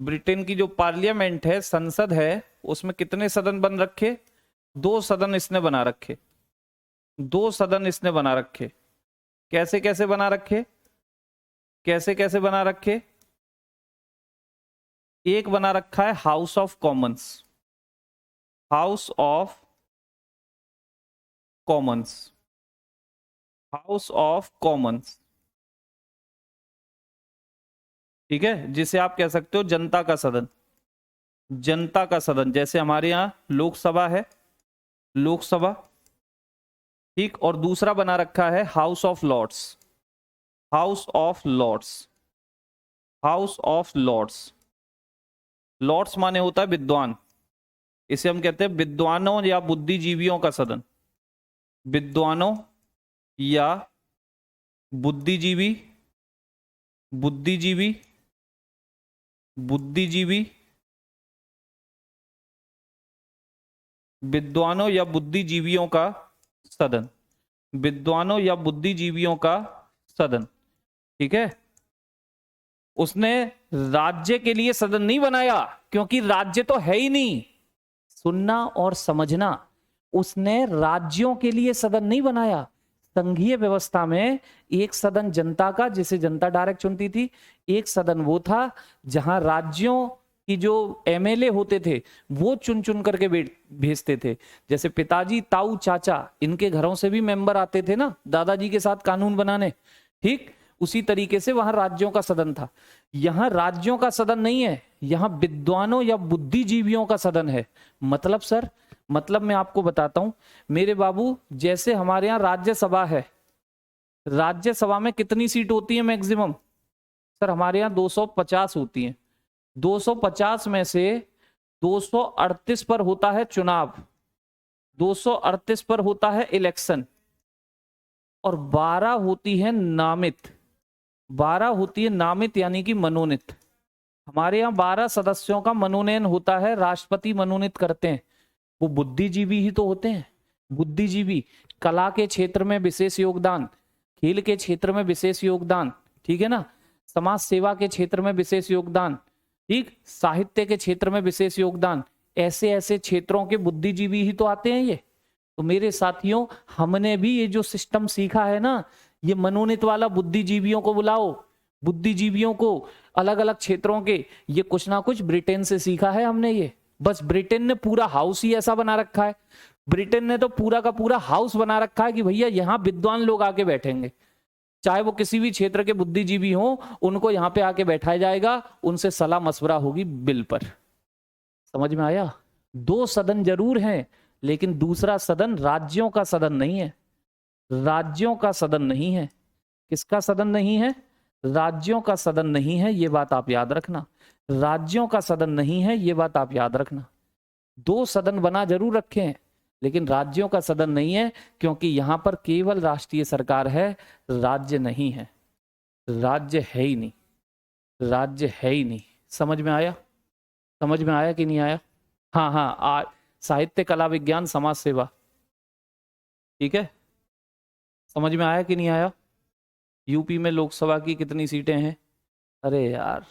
ब्रिटेन की जो पार्लियामेंट है, संसद है, उसमें कितने सदन बन रखे, दो सदन इसने बना रखे, दो सदन इसने बना रखे। कैसे कैसे बना रखे, कैसे कैसे बना रखे, एक बना रखा है House of Commons, house of Commons, house of Commons. ठीक है, जिसे आप कह सकते हो जनता का सदन, जनता का सदन। जैसे हमारे यहां लोकसभा है, लोकसभा। ठीक, और दूसरा बना रखा है House of Lords, House of Lords, House of Lords. Lords माने होता है विद्वान, इसे हम कहते हैं विद्वानों या बुद्धिजीवियों का सदन, विद्वानों या बुद्धिजीवी, बुद्धिजीवी, बुद्धिजीवी, विद्वानों या बुद्धिजीवियों का सदन, विद्वानों या बुद्धिजीवियों का सदन। ठीक है, उसने राज्य के लिए सदन नहीं बनाया क्योंकि राज्य तो है ही नहीं, सुनना और समझना, उसने राज्यों के लिए सदन नहीं बनाया। संघीय व्यवस्था में एक सदन जनता का, जिसे जनता डायरेक्ट चुनती थी, एक सदन वो था जहां राज्यों की जो एमएलए होते थे वो चुन चुन करके भेजते थे। जैसे पिताजी, ताऊ, चाचा, इनके घरों से भी मेंबर आते थे ना दादाजी के साथ कानून बनाने। ठीक उसी तरीके से वहां राज्यों का सदन था। यहां राज्यों का सदन नहीं है, यहां विद्वानों या बुद्धिजीवियों का सदन है। मतलब सर, मतलब मैं आपको बताता हूं मेरे बाबू, जैसे हमारे यहां राज्यसभा है, राज्यसभा में कितनी सीट होती है मैक्सिमम, सर हमारे यहां 250 होती हैं। 250 में से 238 पर होता है चुनाव, 238 पर होता है इलेक्शन, और 12 होती है नामित, 12 होती है नामित यानी कि मनोनीत। हमारे यहाँ 12 सदस्यों का मनोनयन होता है, राष्ट्रपति मनोनीत करते हैं। वो बुद्धिजीवी ही तो होते हैं, बुद्धिजीवी, कला के क्षेत्र में विशेष योगदान, खेल के क्षेत्र में विशेष योगदान, ठीक है ना, समाज सेवा के क्षेत्र में विशेष योगदान, ठीक, साहित्य के क्षेत्र में विशेष योगदान, ऐसे ऐसे क्षेत्रों के बुद्धिजीवी ही तो आते हैं ये। तो मेरे साथियों, हमने भी ये जो सिस्टम सीखा है ना, ये मनोनीत वाला, बुद्धिजीवियों को बुलाओ, बुद्धिजीवियों को अलग अलग क्षेत्रों के, ये कुछ ना कुछ ब्रिटेन से सीखा है हमने ये। बस ब्रिटेन ने पूरा हाउस ही ऐसा बना रखा है, ब्रिटेन ने तो पूरा का पूरा हाउस बना रखा है कि भैया यहाँ विद्वान लोग आके बैठेंगे, चाहे वो किसी भी क्षेत्र के बुद्धिजीवी हो, उनको यहाँ पे आके बैठाया जाएगा, उनसे सलाह मशवरा होगी बिल पर। समझ में आया? 2 सदन जरूर हैं, लेकिन दूसरा सदन राज्यों का सदन नहीं है, राज्यों का सदन नहीं है। किसका सदन नहीं है? राज्यों का सदन नहीं है, ये बात आप याद रखना। राज्यों का सदन नहीं है, ये बात आप याद रखना। 2 सदन बना जरूर रखे हैं, लेकिन राज्यों का सदन नहीं है, क्योंकि यहां पर केवल राष्ट्रीय सरकार है, राज्य नहीं है, राज्य है ही नहीं, राज्य है ही नहीं। समझ में आया? समझ में आया कि नहीं आया? हाँ हाँ, साहित्य, कला, विज्ञान, समाज सेवा, ठीक है, समझ में आया कि नहीं आया? यूपी में लोकसभा की कितनी सीटें हैं? अरे यार,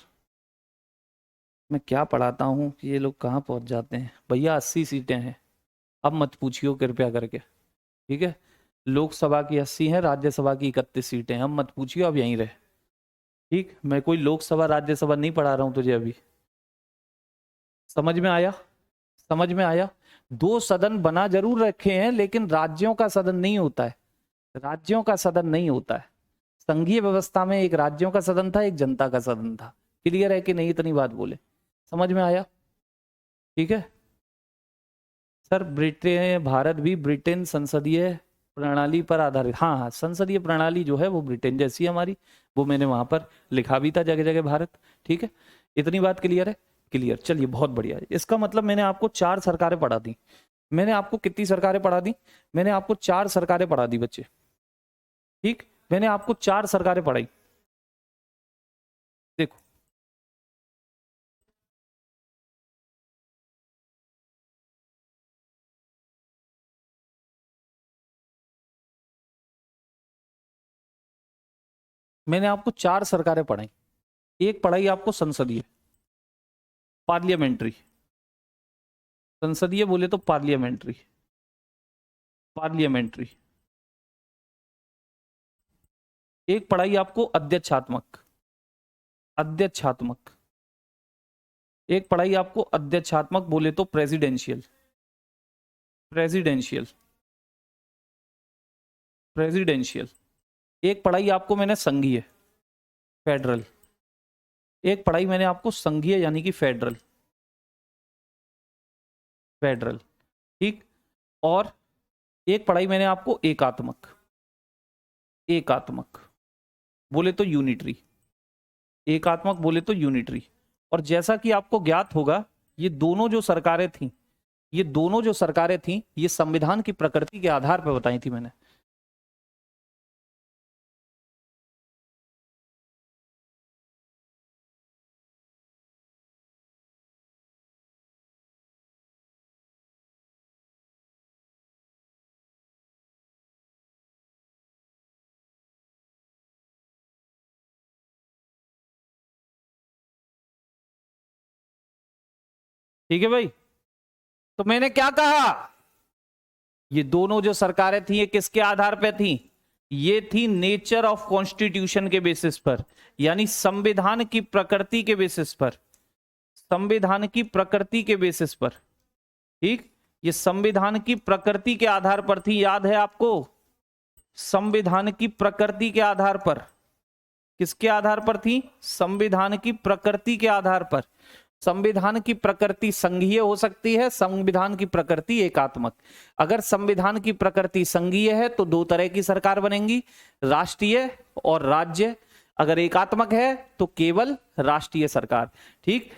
मैं क्या पढ़ाता हूँ कि ये लोग कहाँ पहुंच जाते हैं। भैया 80 सीटें हैं, अब मत पूछियो कृपया करके, ठीक है। लोकसभा की 80 है, राज्यसभा की 31 सीटें हैं, अब मत पूछियो, अब यहीं रहे, ठीक। मैं कोई लोकसभा राज्यसभा नहीं पढ़ा रहा हूँ तुझे अभी। समझ में आया? समझ में आया? 2 सदन बना जरूर रखे हैं, लेकिन राज्यों का सदन नहीं होता है, राज्यों का सदन नहीं होता है। संघीय व्यवस्था में एक राज्यों का सदन था, एक जनता का सदन था। क्लियर है कि नहीं? इतनी बात बोले। समझ में आया? ठीक है सर। ब्रिटेन, भारत भी ब्रिटेन संसदीय प्रणाली पर आधारित, हाँ हाँ, संसदीय प्रणाली जो है वो ब्रिटेन जैसी है हमारी, वो मैंने वहां पर लिखा भी था जगह जगह भारत, ठीक है। इतनी बात क्लियर है? क्लियर, चलिए बहुत बढ़िया। इसका मतलब मैंने आपको 4 सरकारें पढ़ा दी। मैंने आपको कितनी सरकारें पढ़ा दी? मैंने आपको 4 सरकारें पढ़ा दी बच्चे, ठीक। मैंने आपको 4 सरकारें पढ़ाई। देखो, मैंने आपको 4 सरकारें पढ़ाई। एक पढ़ाई आपको संसदीय, पार्लियामेंट्री, संसदीय बोले तो पार्लियामेंट्री, पार्लियामेंट्री। एक पढ़ाई आपको अध्यक्षात्मक, अध्यक्षात्मक। एक पढ़ाई आपको अध्यक्षात्मक बोले तो प्रेसिडेंशियल, प्रेसिडेंशियल, प्रेसिडेंशियल। एक पढ़ाई आपको मैंने संघीय, फेडरल। एक पढ़ाई मैंने आपको संघीय यानी कि फेडरल, फेडरल, ठीक। और एक पढ़ाई मैंने आपको एकात्मक, एकात्मक बोले तो यूनिटरी, एकात्मक बोले तो यूनिटरी। और जैसा कि आपको ज्ञात होगा, ये दोनों जो सरकारें थीं, ये दोनों जो सरकारें थीं, ये संविधान की प्रकृति के आधार पर बताई थी मैंने। ठीक है भाई, तो मैंने क्या कहा, ये दोनों जो सरकारें थी ये किसके आधार पे थी? ये थी नेचर ऑफ कॉन्स्टिट्यूशन के बेसिस पर, यानी संविधान की प्रकृति के बेसिस पर, संविधान की प्रकृति के बेसिस पर, ठीक। ये संविधान की प्रकृति के आधार पर थी, याद है आपको? संविधान की प्रकृति के आधार पर। किसके आधार पर थी? संविधान की प्रकृति के आधार पर। संविधान की प्रकृति संघीय हो सकती है, संविधान की प्रकृति एकात्मक। अगर संविधान की प्रकृति संघीय है तो 2 तरह की सरकार बनेंगी, राष्ट्रीय और राज्य। अगर एकात्मक है तो केवल राष्ट्रीय सरकार, ठीक।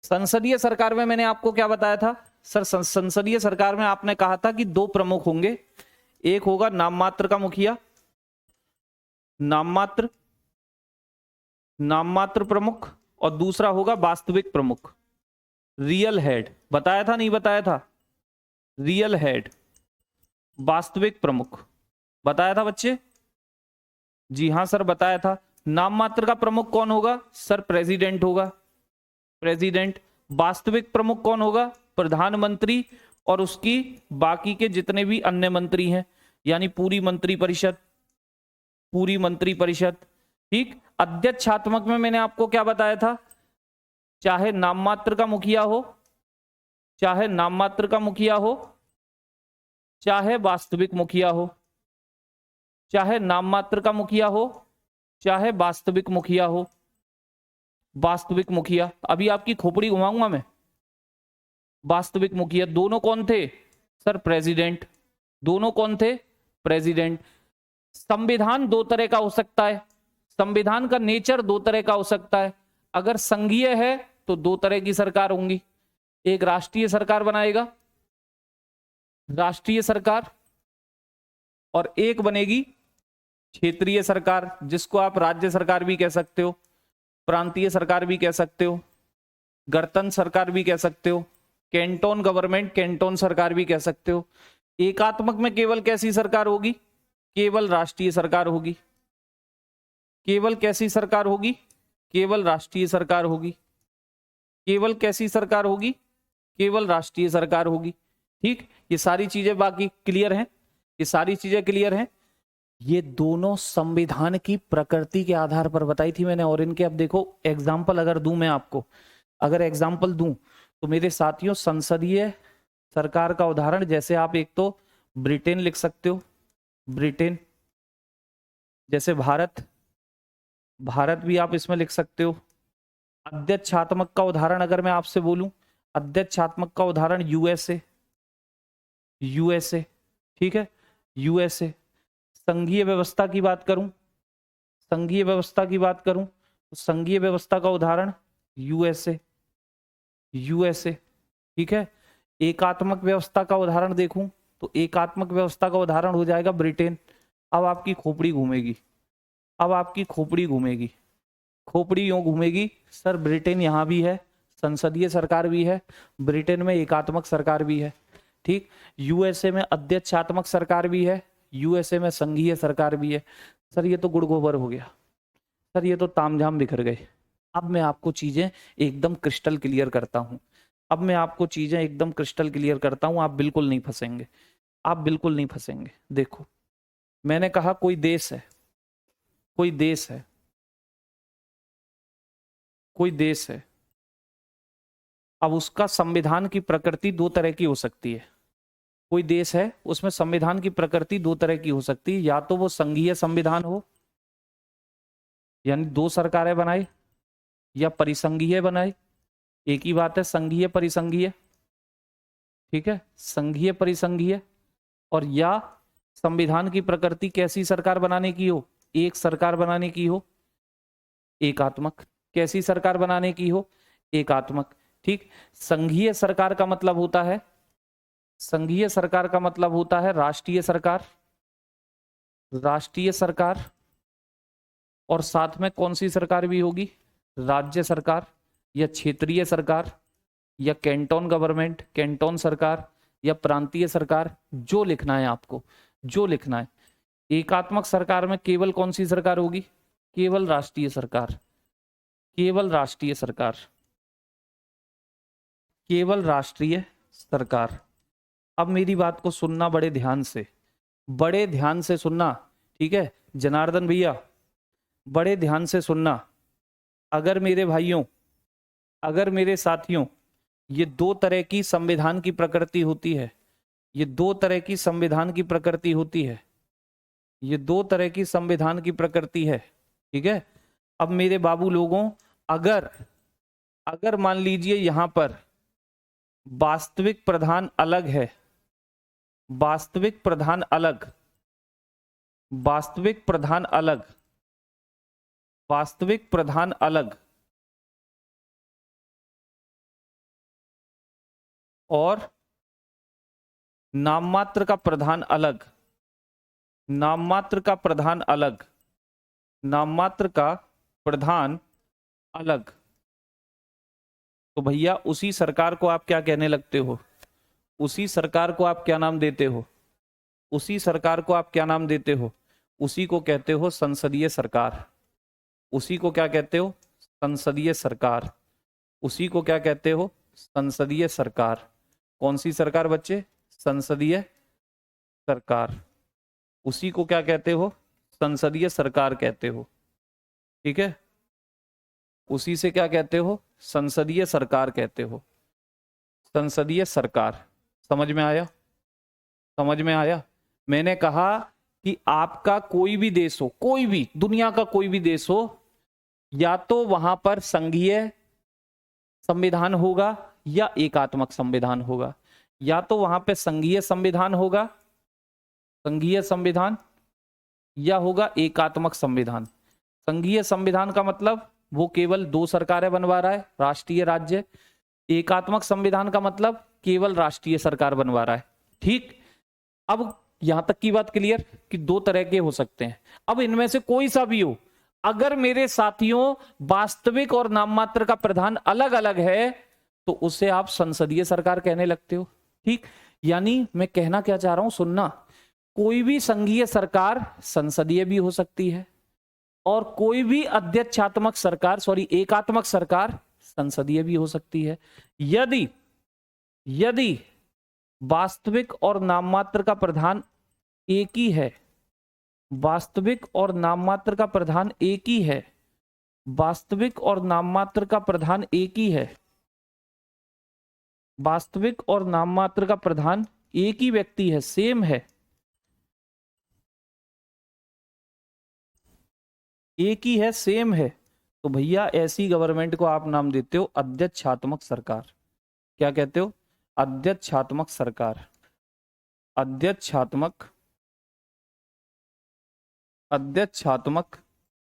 संसदीय सरकार में मैंने आपको क्या बताया था सर? संसदीय सरकार में आपने कहा था कि 2 प्रमुख होंगे, एक होगा नाम मात्र का मुखिया, नाम मात्र, नाम मात्र प्रमुख, और दूसरा होगा वास्तविक प्रमुख, रियल हेड। बताया था नहीं बताया था? रियल हेड, वास्तविक प्रमुख, बताया था बच्चे? जी हाँ सर, बताया था। नाम मात्र का प्रमुख कौन होगा सर? प्रेसिडेंट होगा, प्रेसिडेंट। वास्तविक प्रमुख कौन होगा? प्रधानमंत्री और उसकी बाकी के जितने भी अन्य मंत्री हैं, यानी पूरी मंत्रिपरिषद, पूरी मंत्रिपरिषद। ठीक। अध्यक्षात्मक में मैंने आपको क्या बताया था? चाहे नाम मात्र का मुखिया हो, चाहे नाम मात्र का मुखिया हो, चाहे वास्तविक मुखिया हो, चाहे नाम मात्र का मुखिया हो, चाहे वास्तविक मुखिया हो। वास्तविक मुखिया, अभी आपकी खोपड़ी घुमाऊंगा मैं। वास्तविक मुखिया दोनों कौन थे सर? प्रेसिडेंट। दोनों कौन थे? प्रेसिडेंट। संविधान दो तरह का हो सकता है, संविधान का नेचर दो तरह का हो सकता है। अगर संघीय है तो दो तरह की सरकार होंगी, एक राष्ट्रीय सरकार बनाएगा, राष्ट्रीय सरकार, और एक बनेगी क्षेत्रीय सरकार, जिसको आप राज्य सरकार भी कह सकते हो, प्रांतीय सरकार भी कह सकते हो, गणतंत्र सरकार भी कह सकते हो, कैंटोन गवर्नमेंट, कैंटोन सरकार भी कह सकते हो। एकात्मक में केवल कैसी सरकार होगी? केवल राष्ट्रीय सरकार होगी। केवल कैसी सरकार होगी? केवल राष्ट्रीय सरकार होगी। केवल कैसी सरकार होगी? केवल राष्ट्रीय सरकार होगी। ठीक, ये सारी चीजें बाकी क्लियर हैं, ये सारी चीजें क्लियर हैं। ये दोनों संविधान की प्रकृति के आधार पर बताई थी मैंने। और इनके अब देखो एग्जाम्पल अगर दूं मैं आपको, अगर एग्जाम्पल दूं तो मेरे साथियों, संसदीय सरकार का उदाहरण जैसे आप एक तो ब्रिटेन लिख सकते हो, ब्रिटेन। जैसे भारत, भारत भी आप इसमें लिख सकते हो। अध्यक्षात्मक का उदाहरण अगर मैं आपसे बोलूं, अध्यक्षात्मक का उदाहरण यूएसए, यूएसए। ठीक है, यूएसए। संघीय व्यवस्था की बात करूं, संघीय व्यवस्था की बात करूं तो संघीय व्यवस्था का उदाहरण यूएसए, यूएसए। ठीक है। एकात्मक व्यवस्था का उदाहरण देखूं तो एकात्मक व्यवस्था का उदाहरण हो जाएगा ब्रिटेन। अब आपकी खोपड़ी घूमेगी, अब आपकी खोपड़ी घूमेगी। खोपड़ी यूं घूमेगी सर, ब्रिटेन यहां भी है, संसदीय सरकार भी है, ब्रिटेन में एकात्मक सरकार भी है। ठीक। यूएसए में अध्यक्षात्मक सरकार भी है, यूएसए में संघीय सरकार भी है। सर ये तो गुड़ गोबर हो गया, सर ये तो तामझाम बिखर गए। अब मैं आपको चीजें एकदम क्रिस्टल क्लियर करता हूं, अब मैं आपको चीजें एकदम क्रिस्टल क्लियर करता हूं। आप बिल्कुल नहीं फंसेंगे, आप बिल्कुल नहीं फंसेंगे। देखो, मैंने कहा कोई देश है, कोई देश है, कोई देश है। अब उसका संविधान की प्रकृति दो तरह की हो सकती है। कोई देश है, उसमें संविधान की प्रकृति दो तरह की हो सकती है। या तो वो संघीय संविधान हो, यानी दो सरकारें बनाए, या परिसंघीय बनाए। एक ही बात है, संघीय परिसंघीय। ठीक है, संघीय परिसंघीय। और या संविधान की प्रकृति कैसी सरकार बनाने की हो? एक सरकार बनाने की हो, एकात्मक। कैसी सरकार बनाने की हो? एकात्मक। ठीक। संघीय सरकार का मतलब होता है, संघीय सरकार का मतलब होता है राष्ट्रीय सरकार, राष्ट्रीय सरकार। और साथ में कौन सी सरकार भी होगी? राज्य सरकार, या क्षेत्रीय सरकार, या कैंटोन गवर्नमेंट, कैंटोन सरकार, या प्रांतीय सरकार। जो लिखना है आपको, जो लिखना है। एकात्मक सरकार में केवल कौन सी सरकार होगी? केवल राष्ट्रीय सरकार, केवल राष्ट्रीय सरकार, केवल राष्ट्रीय सरकार। अब मेरी बात को सुनना बड़े ध्यान से, बड़े ध्यान से सुनना। ठीक है जनार्दन भैया, बड़े ध्यान से सुनना। अगर मेरे भाइयों, अगर मेरे साथियों, ये दो तरह की संविधान की प्रकृति होती है, ये दो तरह की संविधान की प्रकृति होती है, ये दो तरह की संविधान की प्रकृति है। ठीक है। अब मेरे बाबू लोगों, अगर अगर मान लीजिए यहां पर वास्तविक प्रधान अलग है, वास्तविक प्रधान अलग, वास्तविक प्रधान अलग, वास्तविक प्रधान अलग, और नाममात्र का प्रधान अलग, नाममात्र का प्रधान अलग, नाममात्र का प्रधान अलग, तो भैया उसी सरकार को आप क्या कहने लगते हो? उसी सरकार को आप क्या नाम देते हो? उसी सरकार को आप क्या नाम देते हो? उसी को कहते हो संसदीय सरकार। उसी को क्या कहते हो? संसदीय सरकार। उसी को क्या कहते हो? संसदीय सरकार। कौन सी सरकार बच्चे? संसदीय सरकार। उसी को क्या कहते हो? संसदीय सरकार कहते हो। ठीक है, उसी से क्या कहते हो? संसदीय सरकार कहते हो। संसदीय सरकार। समझ में आया? समझ में आया? मैंने कहा कि आपका कोई भी देश हो, कोई भी, दुनिया का कोई भी देश हो, या तो वहां पर संघीय संविधान होगा या एकात्मक संविधान होगा। या तो वहां पे संघीय संविधान होगा, संघीय संविधान, या होगा एकात्मक संविधान। संघीय संविधान का मतलब वो केवल 2 सरकारें बनवा रहा है, राष्ट्रीय राज्य। एकात्मक संविधान का मतलब केवल राष्ट्रीय सरकार बनवा रहा है। ठीक, अब यहां तक की बात क्लियर कि 2 तरह के हो सकते हैं। अब इनमें से कोई सा भी हो, अगर मेरे साथियों वास्तविक और नाममात्र का प्रधान अलग अलग है तो उसे आप संसदीय सरकार कहने लगते हो। ठीक, यानी मैं कहना क्या चाह रहा हूं, सुनना, कोई भी संघीय सरकार संसदीय भी हो सकती है और कोई भी अध्यक्षात्मक सरकार, सॉरी एकात्मक सरकार संसदीय भी हो सकती है, यदि वास्तविक और नाममात्र का प्रधान एक ही है। वास्तविक और नाममात्र का प्रधान एक ही है। वास्तविक और नाममात्र का प्रधान एक ही है। वास्तविक और नाममात्र का प्रधान एक ही व्यक्ति है, सेम है, एक ही है, सेम है, तो भैया ऐसी गवर्नमेंट को आप नाम देते हो अध्यक्षात्मक सरकार। क्या कहते हो? अध्यक्षात्मक सरकार। अध्यक्षात्मक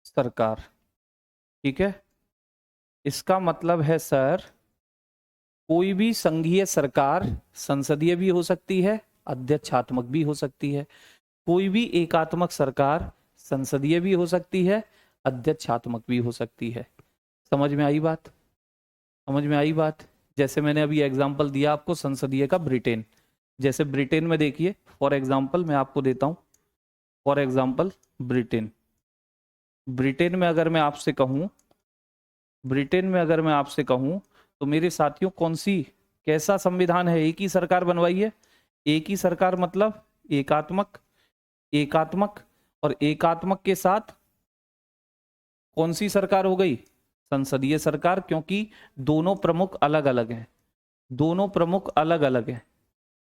सरकार। ठीक है, इसका मतलब है सर, कोई भी संघीय सरकार संसदीय भी हो सकती है, अध्यक्षात्मक भी हो सकती है। कोई भी एकात्मक सरकार संसदीय भी हो सकती है, अध्यक्षात्मक भी हो सकती है। समझ में आई बात? समझ में आई बात? जैसे मैंने अभी एग्जांपल दिया आपको संसदीय का, ब्रिटेन। जैसे ब्रिटेन में देखिए, फॉर एग्जांपल मैं आपको देता हूं, फॉर एग्जांपल ब्रिटेन। ब्रिटेन में अगर मैं आपसे कहूं, ब्रिटेन में अगर मैं आपसे कहूं तो मेरे साथियों कौन सी, कैसा संविधान है? एक ही सरकार बनवाई है। एक ही सरकार मतलब एकात्मक, एकात्मक, और एकात्मक के साथ कौन सी सरकार हो गई? संसदीय सरकार, क्योंकि दोनों प्रमुख अलग अलग हैं। दोनों प्रमुख अलग अलग हैं।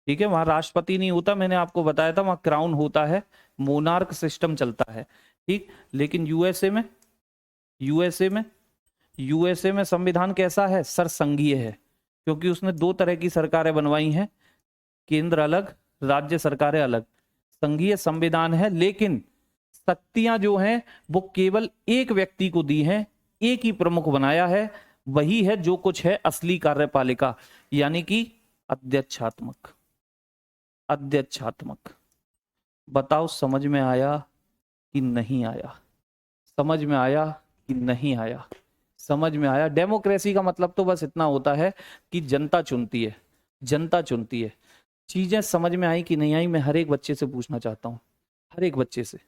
ठीक है, वहां राष्ट्रपति नहीं होता, मैंने आपको बताया था, वहां क्राउन होता है, मोनार्क सिस्टम चलता है। ठीक, लेकिन यूएसए में, यूएसए में संविधान कैसा है सर? संघीय है, क्योंकि उसने 2 तरह की सरकारें बनवाई हैं, केंद्र अलग, राज्य सरकारें अलग। संघीय संविधान है, लेकिन शक्तियां जो हैं वो केवल एक व्यक्ति को दी हैं, एक ही प्रमुख बनाया है, वही है जो कुछ है असली कार्यपालिका, यानी कि अध्यक्षात्मक। अध्यक्षात्मक। बताओ समझ में आया कि नहीं आया? समझ में आया कि नहीं आया? समझ में आया? डेमोक्रेसी का मतलब तो बस इतना होता है कि जनता चुनती है, जनता चुनती है। चीजें समझ में आई कि नहीं आई, मैं हर एक बच्चे से पूछना चाहता हूं, हर एक बच्चे से।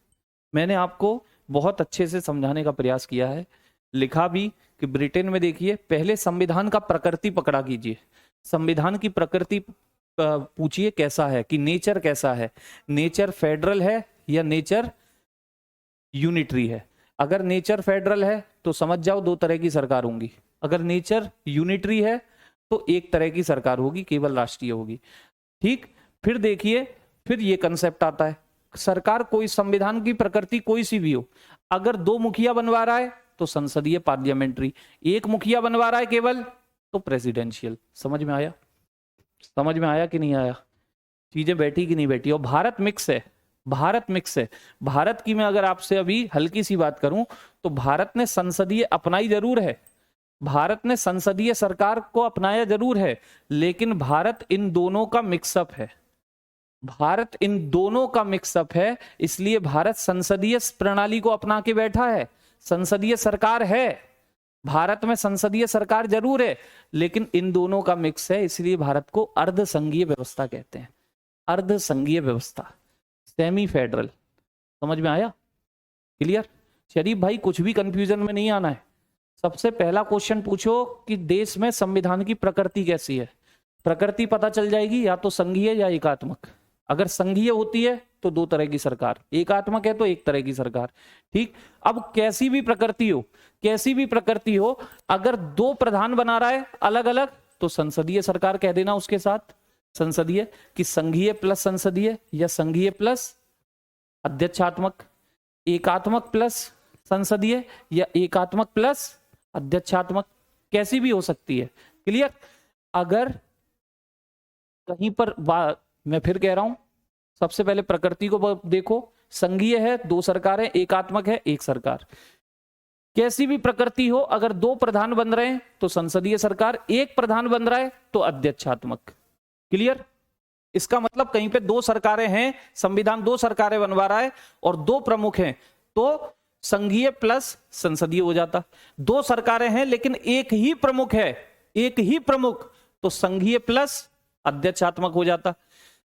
मैंने आपको बहुत अच्छे से समझाने का प्रयास किया है, लिखा भी कि ब्रिटेन में देखिए, पहले संविधान का प्रकृति पकड़ा कीजिए, संविधान की प्रकृति पूछिए कैसा है, कि नेचर कैसा है, नेचर फेडरल है या नेचर यूनिटरी है। अगर नेचर फेडरल है तो समझ जाओ 2 तरह की सरकार होंगी, अगर नेचर यूनिटरी है तो 1 तरह की सरकार होगी, केवल राष्ट्रीय होगी। ठीक, फिर देखिए, फिर ये कंसेप्ट आता है, सरकार कोई, संविधान की प्रकृति कोई सी भी हो, अगर 2 मुखिया बनवा रहा है तो संसदीय पार्लियामेंट्री, 1 मुखिया बनवा रहा है केवल तो प्रेसिडेंशियल। समझ में आया? समझ में आया कि नहीं आया? चीजें बैठी कि नहीं बैठी? और भारत मिक्स है, भारत मिक्स है। भारत की मैं अगर आपसे अभी हल्की सी बात करूं तो भारत ने संसदीय अपनाई जरूर है, भारत ने संसदीय सरकार को अपनाया जरूर है, लेकिन भारत इन दोनों का मिक्सअप है, भारत इन दोनों का मिक्सअप है, इसलिए भारत संसदीय प्रणाली को अपना के बैठा है। संसदीय सरकार है, भारत में संसदीय सरकार जरूर है, लेकिन इन दोनों का मिक्स है, इसलिए भारत को अर्ध संघीय व्यवस्था कहते हैं। अर्ध संघीय व्यवस्था, सेमी फेडरल, समझ में आया? क्लियर? शरीफ भाई कुछ भी कंफ्यूजन में नहीं आना है। सबसे पहला क्वेश्चन पूछो कि देश में संविधान की प्रकृति कैसी है। प्रकृति पता चल जाएगी, या तो संघीय या एकात्मक। अगर संघीय होती है तो दो तरह की सरकार, एकात्मक है तो एक तरह की सरकार। ठीक, अब कैसी भी प्रकृति हो, कैसी भी प्रकृति हो, अगर दो प्रधान बना रहा है अलग अलग तो संसदीय सरकार कह देना उसके साथ। संसदीय कि संघीय प्लस संसदीय, या संघीय प्लस अध्यक्षात्मक, एकात्मक प्लस संसदीय, या एकात्मक प्लस अध्यक्षात्मक, कैसी भी हो सकती है। क्लियर? अगर कहीं पर मैं फिर कह रहा हूं, सबसे पहले प्रकृति को देखो, संघीय है दो सरकारें, एकात्मक है एक सरकार। कैसी भी प्रकृति हो, अगर दो प्रधान बन रहे हैं तो संसदीय सरकार, एक प्रधान बन रहा है तो अध्यक्षात्मक। क्लियर? इसका मतलब कहीं पे दो सरकारें हैं, संविधान दो सरकारें बनवा रहा है और दो प्रमुख हैं तो संघीय प्लस संसदीय हो जाता। दो सरकारें हैं लेकिन एक ही प्रमुख है, एक ही प्रमुख, तो संघीय प्लस अध्यक्षात्मक हो जाता।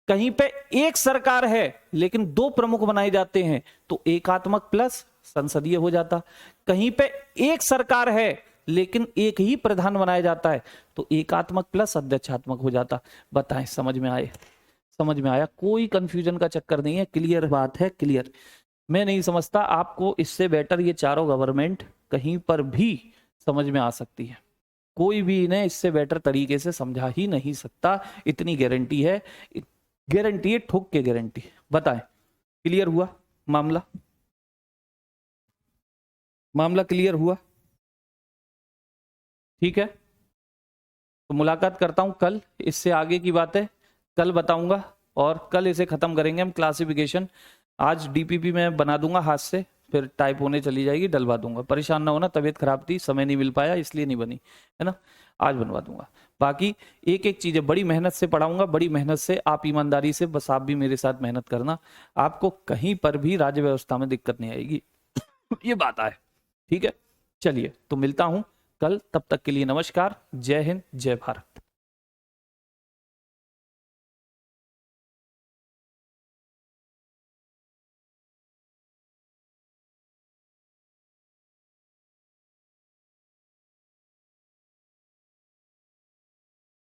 कहीं पे एक सरकार है लेकिन दो प्रमुख बनाए जाते हैं तो एकात्मक प्लस संसदीय हो जाता। कहीं पे एक सरकार है लेकिन एक ही प्रधान बनाया जाता है तो एकात्मक प्लस अध्यक्षात्मक हो जाता। बताएं, समझ में आए? समझ में आया? कोई कंफ्यूजन का चक्कर नहीं है, क्लियर बात है, क्लियर। मैं नहीं समझता आपको इससे बेटर ये चारों गवर्नमेंट कहीं पर भी समझ में आ सकती है। कोई भी इन्हें इससे बेटर तरीके से समझा ही नहीं सकता, इतनी गारंटी है, गारंटी है, ठोक के गारंटी। बताएं, क्लियर हुआ मामला? मामला क्लियर हुआ? ठीक है, तो मुलाकात करता हूं कल, इससे आगे की बातें कल बताऊंगा और कल इसे खत्म करेंगे हम क्लासिफिकेशन। आज डीपीपी में बना दूंगा हाथ से, फिर टाइप होने चली जाएगी, डलवा दूंगा। परेशान ना होना, तबीयत खराब थी, समय नहीं मिल पाया इसलिए नहीं बनी, है ना। आज बनवा दूंगा। बाकी एक एक चीजें बड़ी मेहनत से पढ़ाऊंगा, बड़ी मेहनत से, आप ईमानदारी से, बस आप भी मेरे साथ मेहनत करना, आपको कहीं पर भी राज्य व्यवस्था में दिक्कत नहीं आएगी। ये बात है, ठीक है। चलिए तो मिलता हूं कल, तब तक के लिए नमस्कार, जय हिंद, जय भारत।